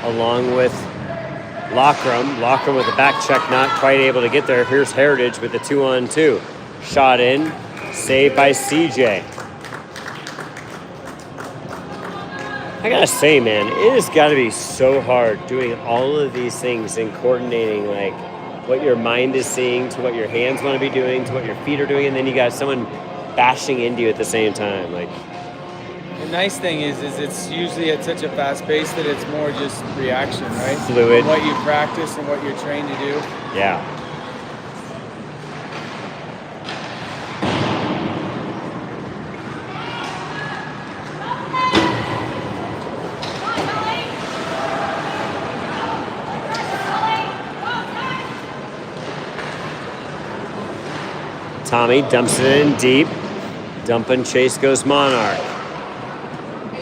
along with Lockram. Lockram with a back check, not quite able to get there. Here's Heritage with a 2-on-2. Shot in, saved by CJ. I gotta say, man, it has got to be so hard doing all of these things and coordinating like what your mind is seeing to what your hands want to be doing to what your feet are doing, and then you got someone bashing into you at the same time. Like, the nice thing is it's usually at such a fast pace that it's more just reaction, right? Fluid. What you practice and what you're trained to do. Yeah. Tommy dumps it in deep. Dump and chase goes Monarch.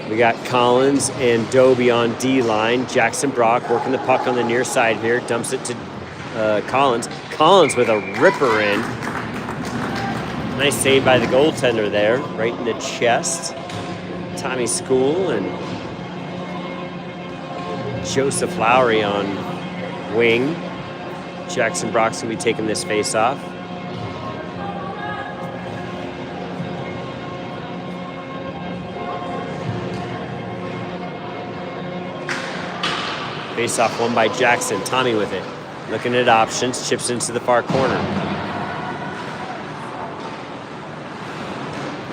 We got Collins and Doby on D-line. Jackson Brock working the puck on the near side here. Dumps it to Collins. Collins with a ripper in. Nice save by the goaltender there. Right in the chest. Tommy School and Joseph Lowry on wing. Jackson Brock's going to be taking this face off. Face off one by Jackson. Tommy with it. Looking at options. Chips into the far corner.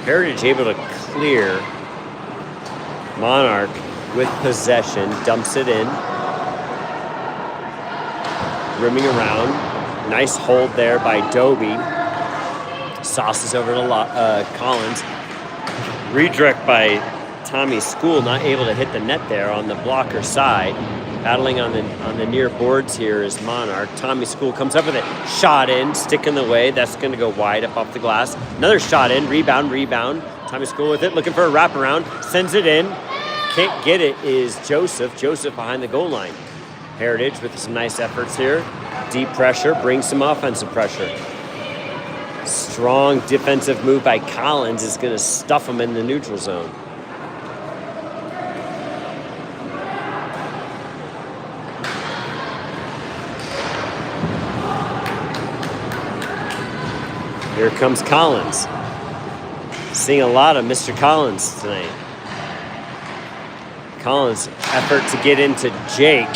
Heritage able to clear. Monarch with possession. Dumps it in. Rimming around. Nice hold there by Doby. Sauces over to Collins. Redirect by Tommy School. Not able to hit the net there on the blocker side. Battling on the near boards here is Monarch. Tommy School comes up with it. Shot in, stick in the way. That's going to go wide up off the glass. Another shot in, rebound. Tommy School with it, looking for a wraparound. Sends it in. Can't get it is Joseph. Joseph behind the goal line. Heritage with some nice efforts here. Deep pressure, brings some offensive pressure. Strong defensive move by Collins is going to stuff him in the neutral zone. Here comes Collins. Seeing a lot of Mr. Collins tonight. Collins' effort to get into Jake,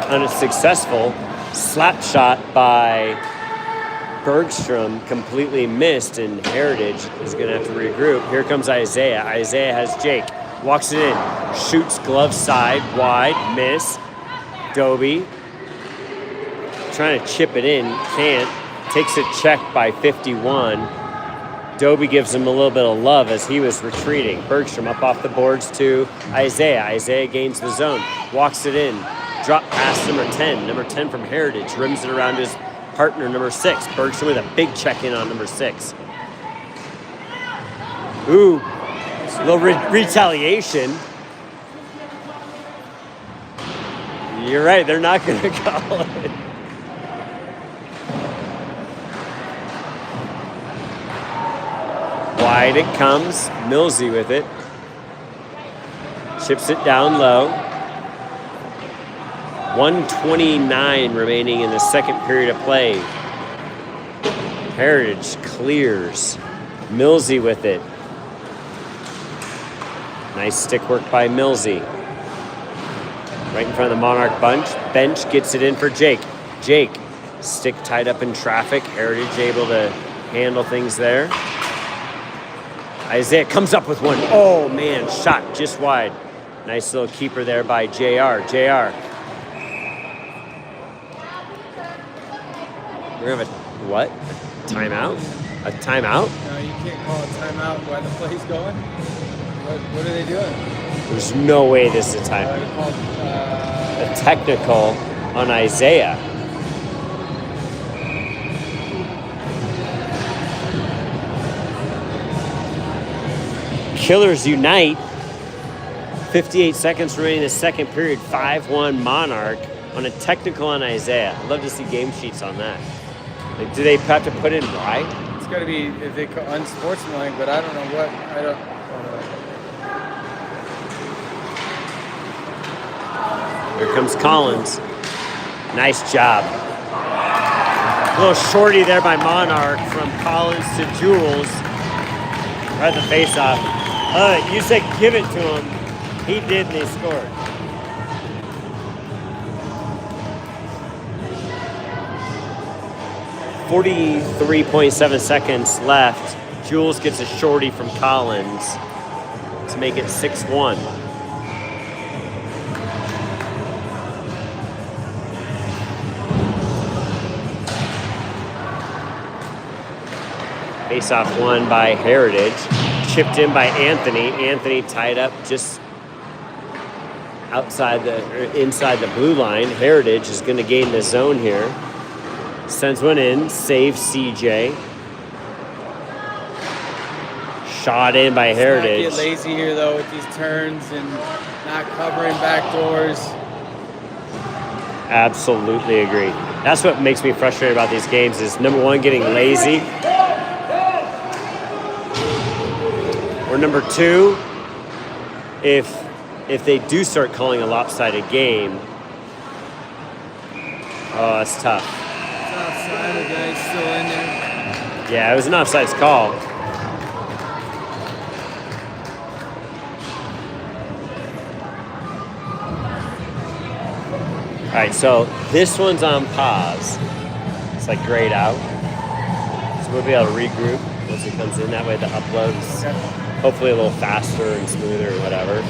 unsuccessful. Slap shot by Bergstrom, completely missed, and Heritage is going to have to regroup. Here comes Isaiah. Isaiah has Jake. Walks it in. Shoots glove side, wide, miss. Doby trying to chip it in, can't. Takes a check by 51. Doby gives him a little bit of love as he was retreating. Bergstrom up off the boards to Isaiah. Isaiah gains the zone. Walks it in. Drop pass number 10. Number 10 from Heritage. Rims it around his partner, number 6. Bergstrom with a big check in on number 6. Ooh. A little retaliation. You're right. They're not going to call it. Wide it comes. Millsy with it. Chips it down low. 1:29 remaining in the second period of play. Heritage clears. Millsy with it. Nice stick work by Millsy. right in front of the Monarch bench, gets it in for Jake. Jake, stick tied up in traffic. Heritage able to handle things there. Isaiah comes up with one. Oh, man, shot just wide. Nice little keeper there by JR. JR. We're going to have a, what? A timeout? A timeout? No, you can't call a timeout while the play's going. What are they doing? There's no way this is a timeout. A technical on Isaiah. Killers unite. 58 seconds remaining in the second period. 5-1 Monarch on a technical on Isaiah. I'd love to see game sheets on that. Like, do they have to put in why? It's got to be if they unsportsmanlike, but I don't know what. I don't know. Here comes Collins. Nice job. A little shorty there by Monarch from Collins to Jules. Right at the face-off. You said give it to him. He did, and they scored. .3 seconds left. Jules gets a shorty from Collins to make it 6-1. Face-off won by Heritage. Chipped in by Anthony. Anthony tied up just inside the blue line. Heritage is going to gain the zone here. Sends one in. Saves CJ. Shot in by Heritage. Not get lazy here though with these turns and not covering back doors. Absolutely agree. That's what makes me frustrated about these games is number one, getting lazy. Or number two, if they do start calling a lopsided game, oh, that's tough. It's outside, the guy's still in there. Yeah, it was an offsides call. All right, so this one's on pause. It's like grayed out. So we'll be able to regroup once it comes in. That way the upload's hopefully a little faster and smoother or whatever.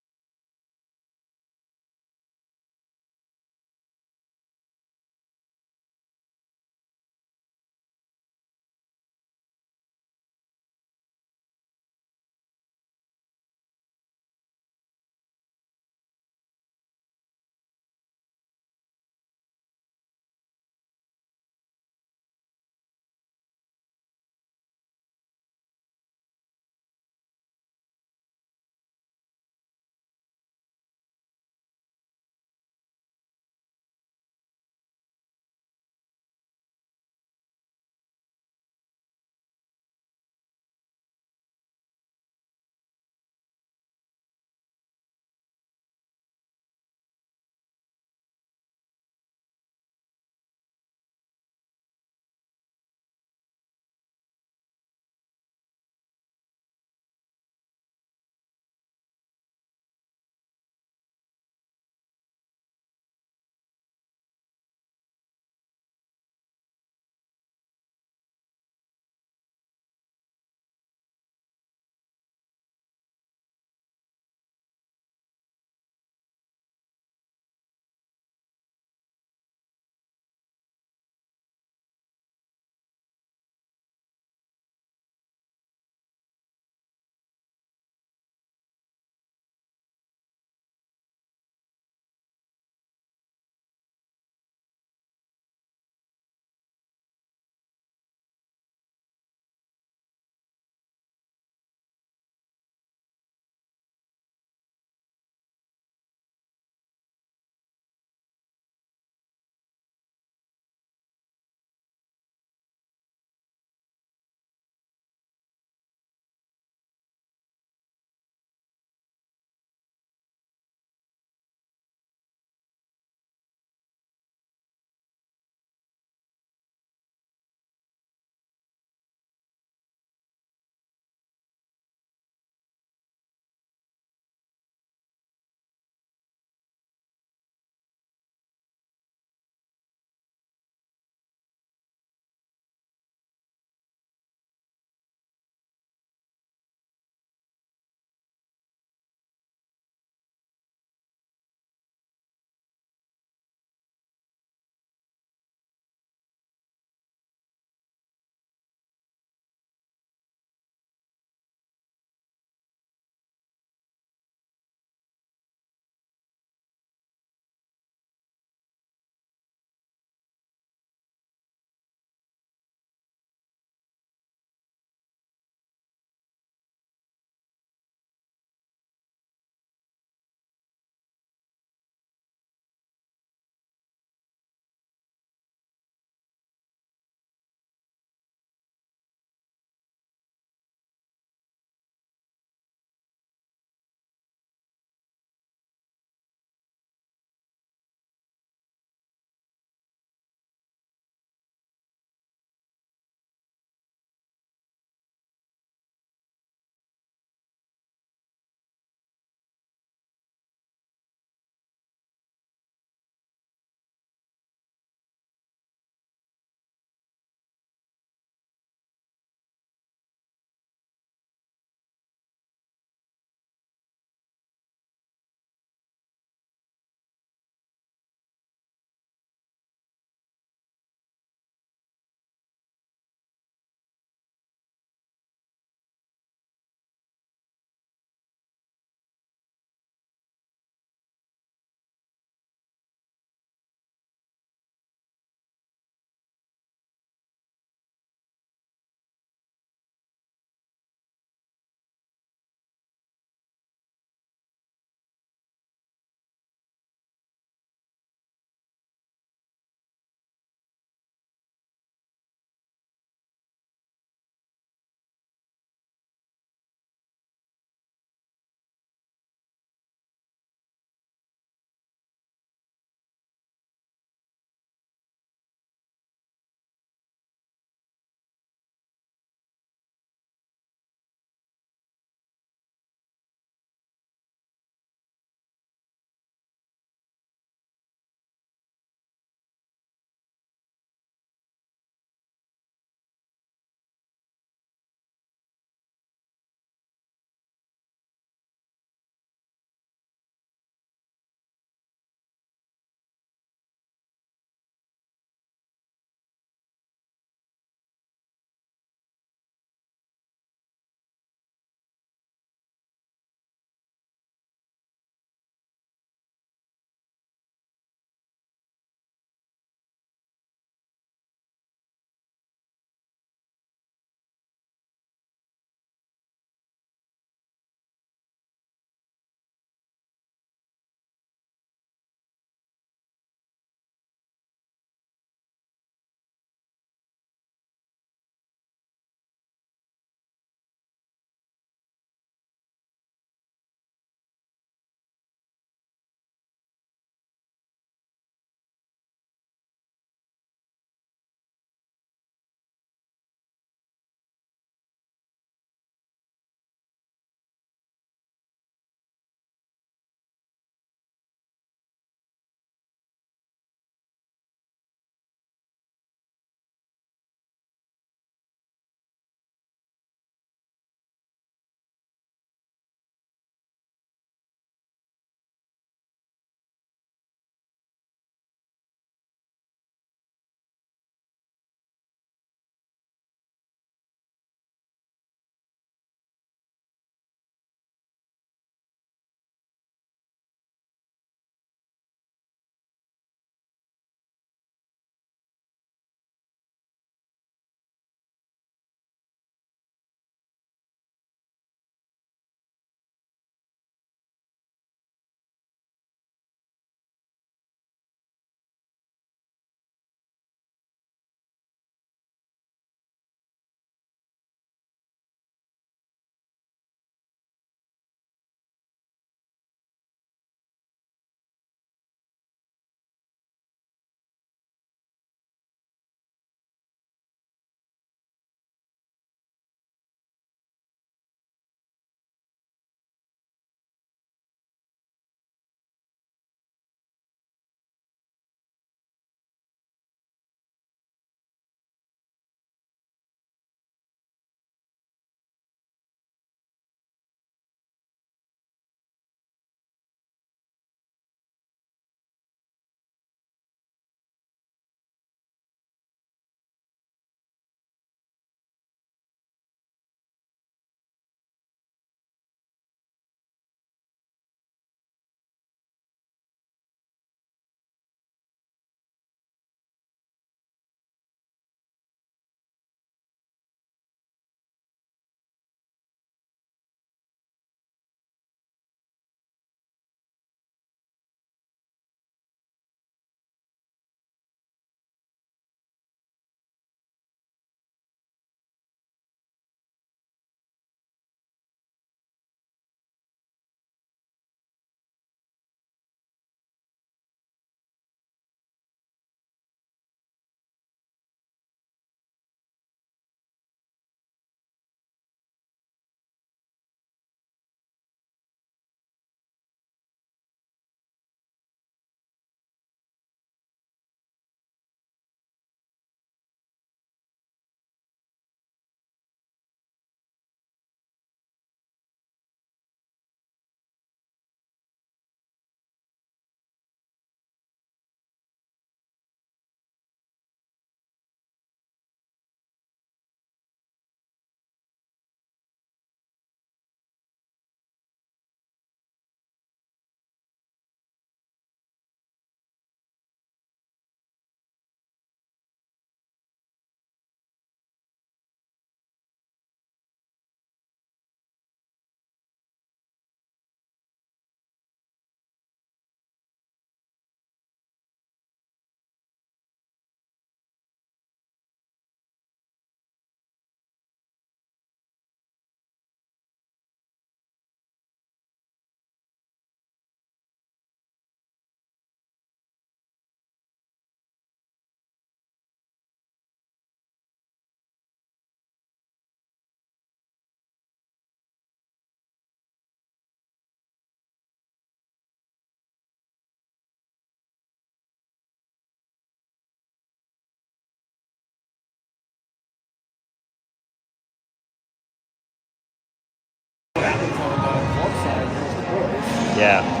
Yeah.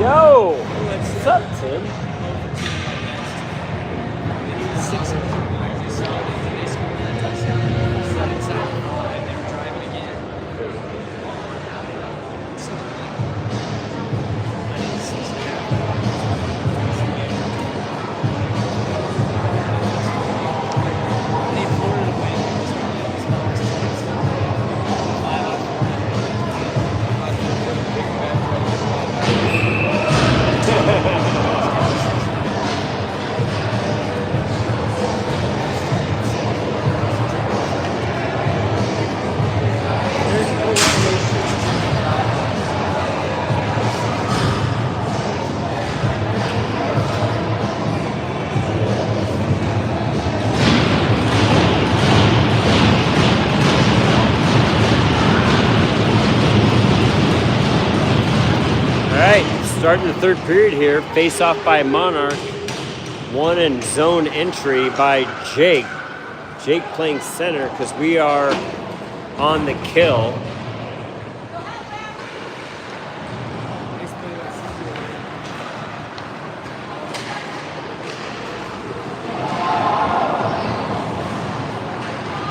Yo! What's up, Tim? Starting the third period here, face off by Monarch. One in zone entry by Jake. Jake playing center because we are on the kill.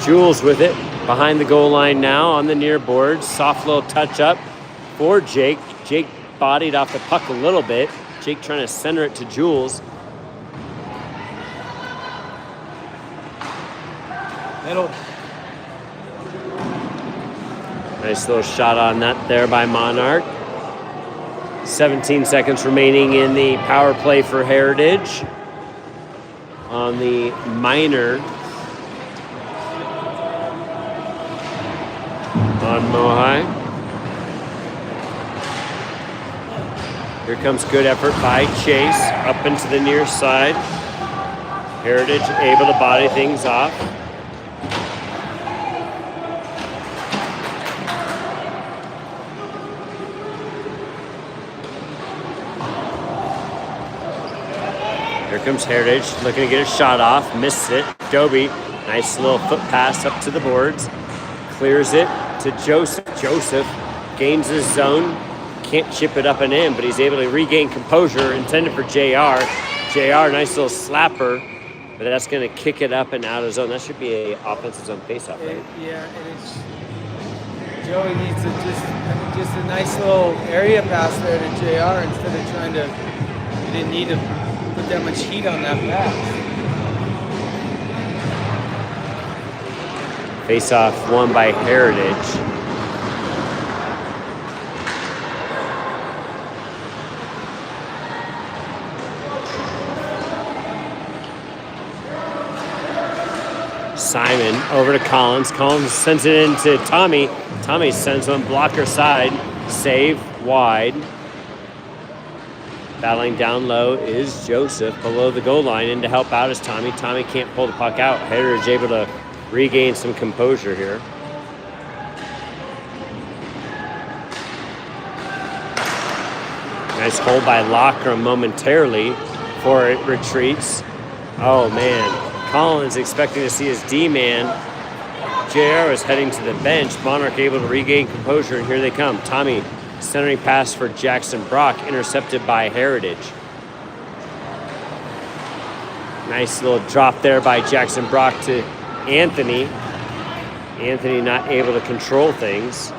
Jules with it behind the goal line now on the near board. Soft little touch up for Jake. Jake bodied off the puck a little bit. Jake trying to center it to Jules. Middle. Nice little shot on that there by Monarch. 17 seconds remaining in the power play for Heritage. On the minor. On MOHI. Here comes good effort by Chase up into the near side. Heritage able to body things off. Here comes Heritage looking to get a shot off. Misses it. Dobie, nice little foot pass up to the boards. Clears it to Joseph. Joseph gains his zone. Can't chip it up and in, but he's able to regain composure. Intended for JR. JR, nice little slapper, but that's going to kick it up and out of zone. That should be an offensive zone faceoff, right? Yeah, and it's Joey needs to just a nice little area pass there to JR instead of trying to. He didn't need to put that much heat on that pass. Face-off won by Heritage. Simon over to Collins. Collins sends it into Tommy. Tommy sends one blocker side. Save wide. Battling down low is Joseph below the goal line. In to help out is Tommy. Tommy can't pull the puck out. Heritage able to regain some composure here. Nice hold by Lockram momentarily before it retreats. Oh man. Collins expecting to see his D-man. JR is heading to the bench. Monarch able to regain composure, and here they come. Tommy, centering pass for Jackson Brock, intercepted by Heritage. Nice little drop there by Jackson Brock to Anthony. Anthony not able to control things.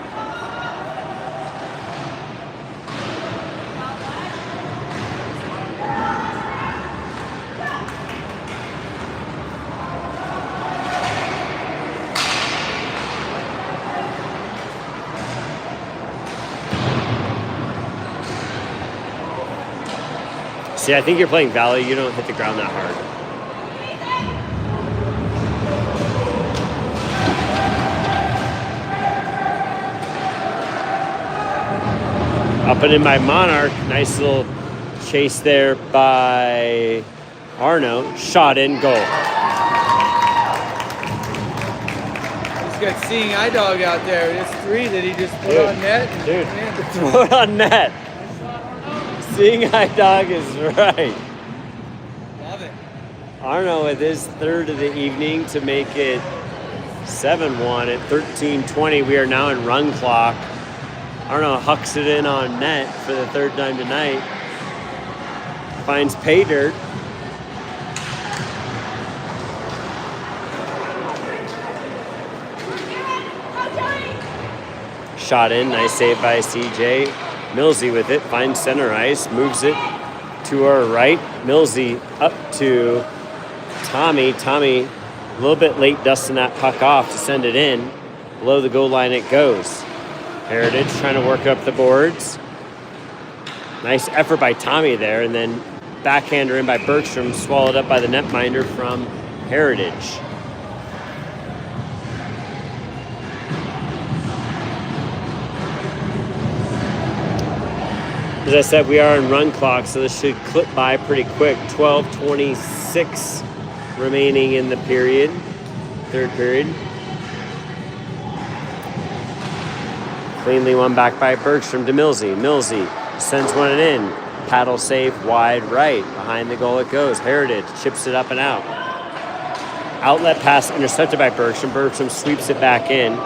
See, I think you're playing Valley. You don't hit the ground that hard. Up and in by Monarch. Nice little chase there by Arno. Shot in, goal. He's got Seeing Eye Dog out there. It's 3 that he just put on net. Dude, throw it on net. Seeing Eye Dog is right. Love it. Arno with his 3rd of the evening to make it 7-1 at 13:20. We are now in run clock. Arno hucks it in on net for the 3rd time tonight. Finds pay dirt. Shot in, nice save by CJ. Millsy with it, finds center ice, moves it to our right. Millsy up to Tommy. Tommy a little bit late dusting that puck off to send it in. Below the goal line it goes. Heritage trying to work up the boards. Nice effort by Tommy there, and then backhander in by Bergstrom, swallowed up by the netminder from Heritage. As I said, we are in run clock, so this should clip by pretty quick. 12:26 remaining in the period, 3rd period. Cleanly one back by Bergstrom to Millsy. Millsy sends one in. Paddle save wide right. Behind the goal it goes. Heritage chips it up and out. Outlet pass intercepted by Bergstrom. Bergstrom sweeps it back in.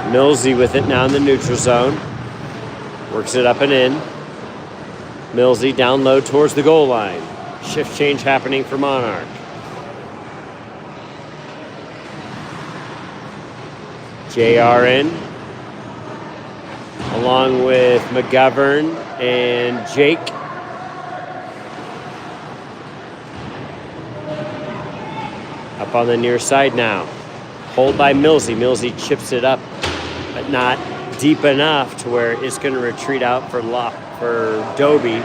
Millsy with it now in the neutral zone. Works it up and in. Millsy down low towards the goal line. Shift change happening for Monarch. JR in. Along with McGovern and Jake. Up on the near side now. Hold by Millsy. Millsy chips it up, but not deep enough to where it's going to retreat out for Doby.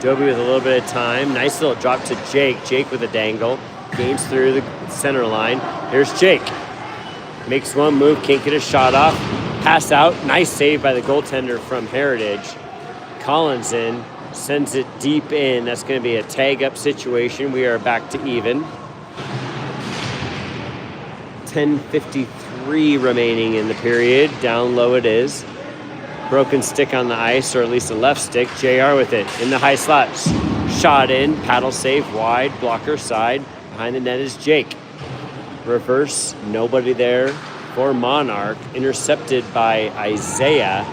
Doby with a little bit of time. Nice little drop to Jake. Jake with a dangle. Gains through the center line. Here's Jake. Makes one move. Can't get a shot off. Pass out. Nice save by the goaltender from Heritage. Collins in. Sends it deep in. That's going to be a tag-up situation. We are back to even. 10:53 remaining in the period. Down low it is. Broken stick on the ice, or at least a left stick. JR with it in the high slots. Shot in. Paddle save wide. Blocker side. Behind the net is Jake. Reverse. Nobody there for Monarch. Intercepted by Isaiah.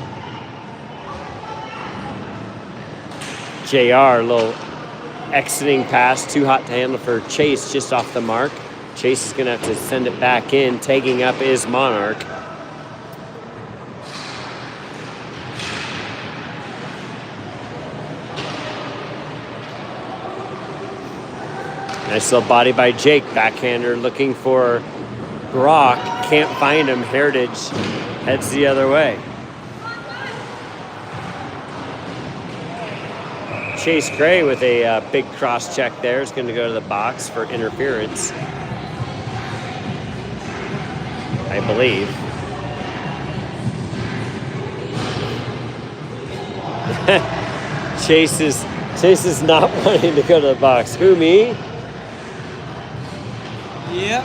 JR, little exiting pass. Too hot to handle for Chase, just off the mark. Chase is going to have to send it back in. Tagging up is Monarch. Nice little body by Jake. Backhander looking for Brock. Can't find him. Heritage heads the other way. Chase Gray with a big cross check there is going to go to the box for interference, I believe. Chase is not wanting to go to the box. Who, me? Yep.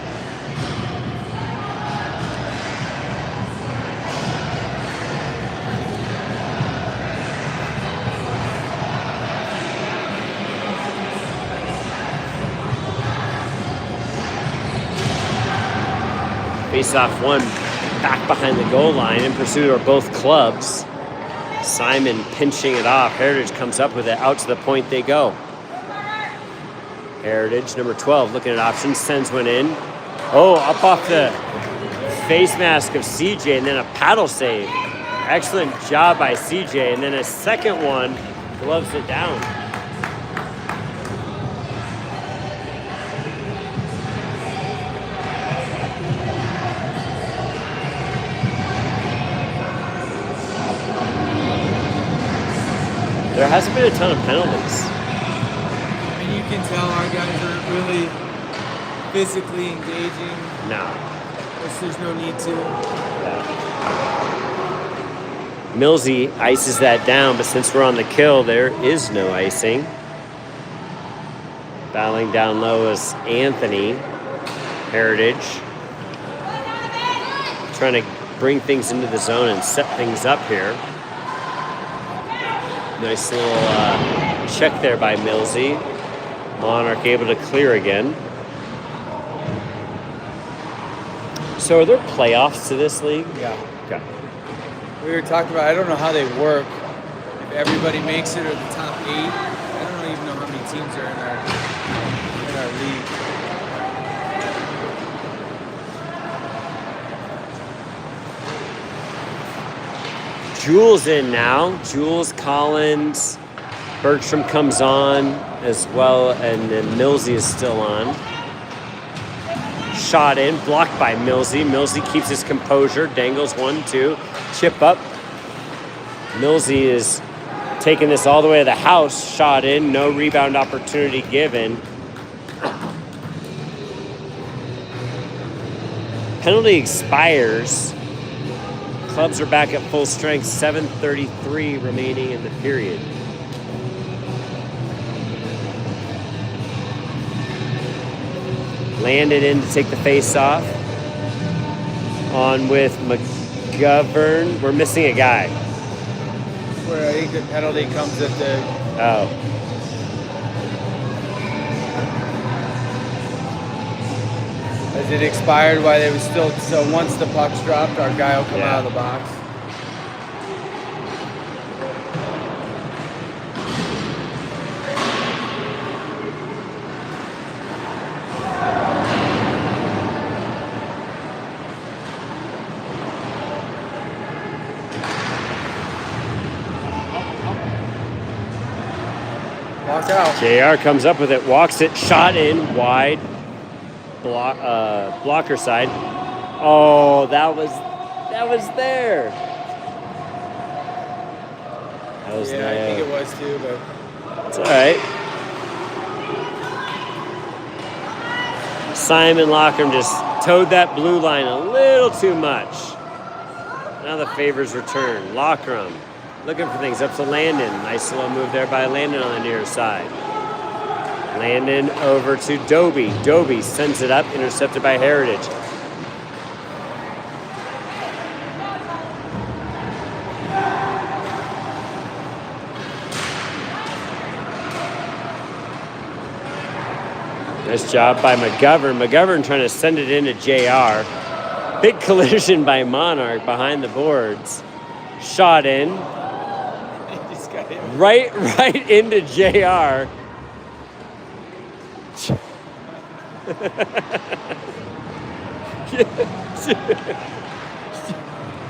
Face off one back behind the goal line. In pursuit are both clubs. Simon pinching it off. Heritage comes up with it. Out to the point they go. Heritage, number 12, looking at options, sends one in. Oh, up off the face mask of CJ, and then a paddle save. Excellent job by CJ, and then a second one gloves it down. There hasn't been a ton of penalties. You can tell our guys aren't really physically engaging. No. There's no need to. Millsy ices that down, but since we're on the kill, there is no icing. Battling down low is Anthony. Heritage. Trying to bring things into the zone and set things up here. Nice little check there by Millsy. Monarch able to clear again. So are there playoffs to this league? Yeah. Okay. We were talking about, I don't know how they work. If everybody makes it or the top 8. I don't even know how many teams are in our league. Jules in now. Jules, Collins, Bergstrom comes on as well, and then Millsy is still on. Shot in, blocked by Millsy. Millsy keeps his composure, dangles 1-2, chip up. Millsy is taking this all the way to the house. Shot in, no rebound opportunity given. Penalty expires. Clubs are back at full strength, 7:33 remaining in the period. Landed in to take the face off. On with McGovern. We're missing a guy. Where I think the penalty comes at the... Oh. As it expired while it was still... So once the puck's dropped, our guy will come out of the box. Walk out. JR comes up with it, walks it, shot in, wide, blocker side. Oh, that was there. That was I think it was too, but it's all right. Simon Lockham just towed that blue line a little too much. Now the favors return. Lockham looking for things up to Landon. Nice slow move there by Landon on the near side. Landon over to Doby. Doby sends it up, intercepted by Heritage. Nice job by McGovern. McGovern trying to send it into JR. Big collision by Monarch behind the boards. Shot in. Right into JR.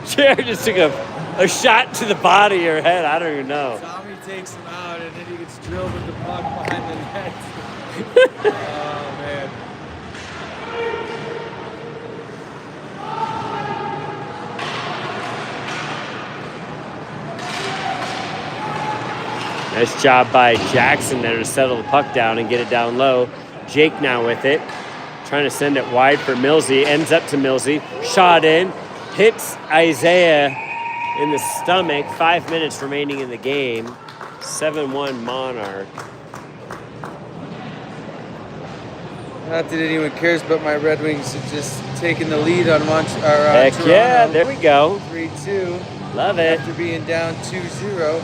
JR just took a shot to the body or head. I don't even know. Tommy takes him out, and then he gets drilled with the puck behind the net. Oh, man. Nice job by Jackson there to settle the puck down and get it down low. Jake now with it. Trying to send it wide for Millsy. Ends up to Millsy. Shot in. Hits Isaiah in the stomach. 5 minutes remaining in the game. 7-1 Monarch. Not that anyone cares, but my Red Wings have just taken the lead on Heck Toronto. yeah, there we go. 3-2. Love it. After being down 2-0.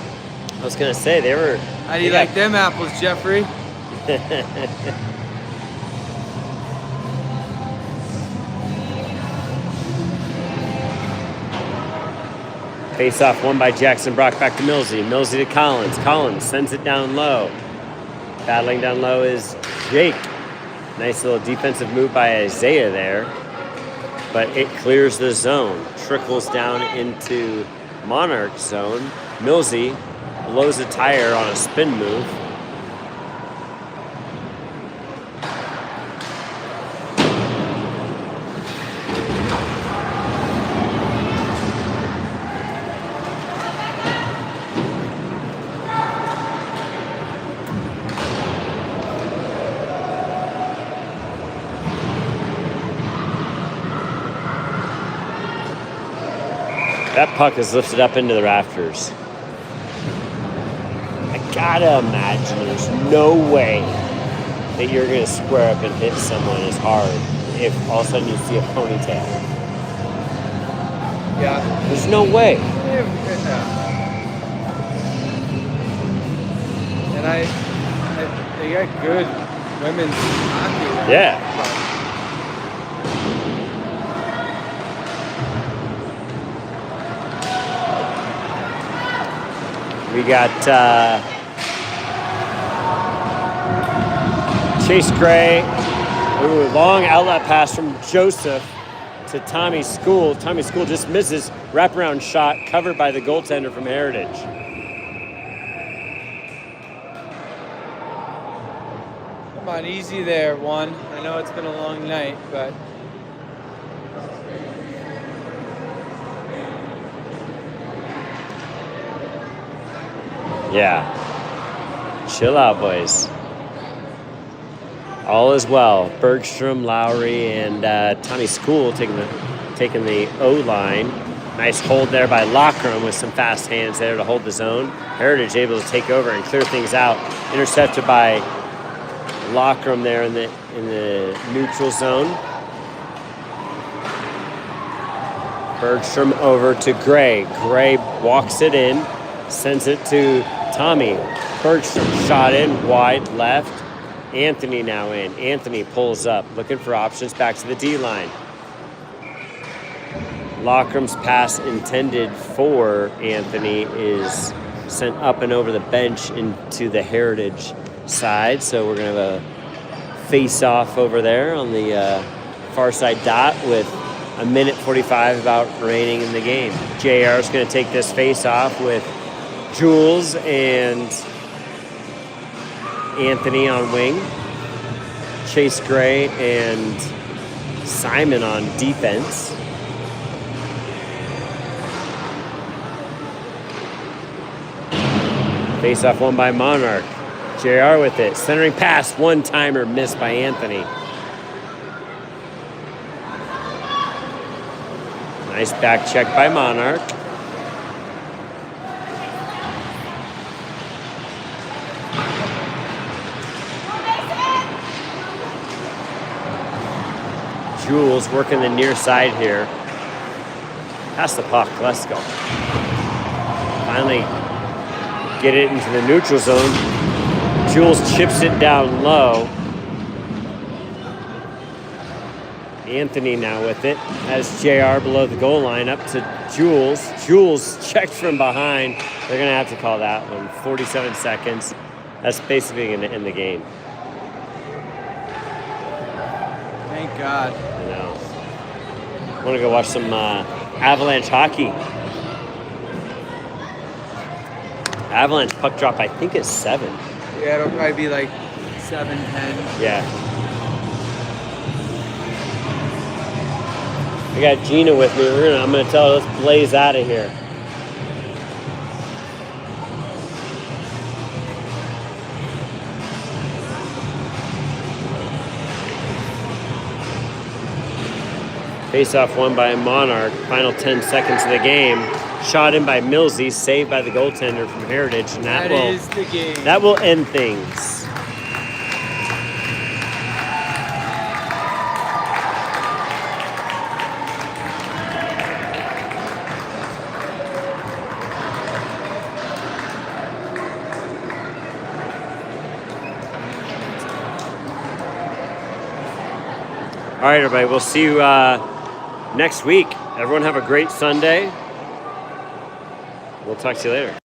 I was going to say, they were... How do you like them apples, Jeffrey? Face off won by Jackson Brock, back to Millsy. Millsy to Collins. Collins sends it down low. Battling down low is Jake. Nice little defensive move by Isaiah there. But it clears the zone. Trickles down into Monarch zone. Millsy blows a tire on a spin move. That puck is lifted up into the rafters. I gotta imagine there's no way that you're gonna square up and hit someone as hard if all of a sudden you see a ponytail. Yeah. There's no way. And they got good women's hockey. Right? Yeah. We got Chase Gray. Ooh, long outlet pass from Joseph to Tommy School. Tommy School just misses. Wraparound shot covered by the goaltender from Heritage. Come on, easy there, one. I know it's been a long night, but... Yeah. Chill out, boys. All is well. Bergstrom, Lowry, and Tommy School taking the O-line. Nice hold there by Lockram with some fast hands there to hold the zone. Heritage able to take over and clear things out. Intercepted by Lockram there in the neutral zone. Bergstrom over to Gray. Gray walks it in, sends it to Tommy. Bergstrom shot in, wide left. Anthony now in. Anthony pulls up, looking for options back to the D-line. Lockram's pass intended for Anthony is sent up and over the bench into the Heritage side. So we're going to have a face-off over there on the far side dot with a minute 45 about remaining in the game. JR is going to take this face-off with Jules and Anthony on wing. Chase Gray and Simon on defense. Face-off won by Monarch. JR with it. Centering pass, one-timer missed by Anthony. Nice back check by Monarch. Jules working the near side here. Pass the puck, let's go. Finally get it into the neutral zone. Jules chips it down low. Anthony now with it. Has JR below the goal line up to Jules. Jules checked from behind. They're going to have to call that one. 47 seconds. That's basically going to end the game. Thank God. I know. I want to go watch some Avalanche hockey. Avalanche puck drop, I think, is 7. Yeah, it'll probably be like 7-10. Yeah. I got Gina with me. I'm gonna tell her, let's blaze out of here. Face-off won by Monarch. Final 10 seconds of the game. Shot in by Millsy, saved by the goaltender from Heritage, and that is the game. That will end things. All right, everybody. We'll see you next week. Everyone have a great Sunday. We'll talk to you later.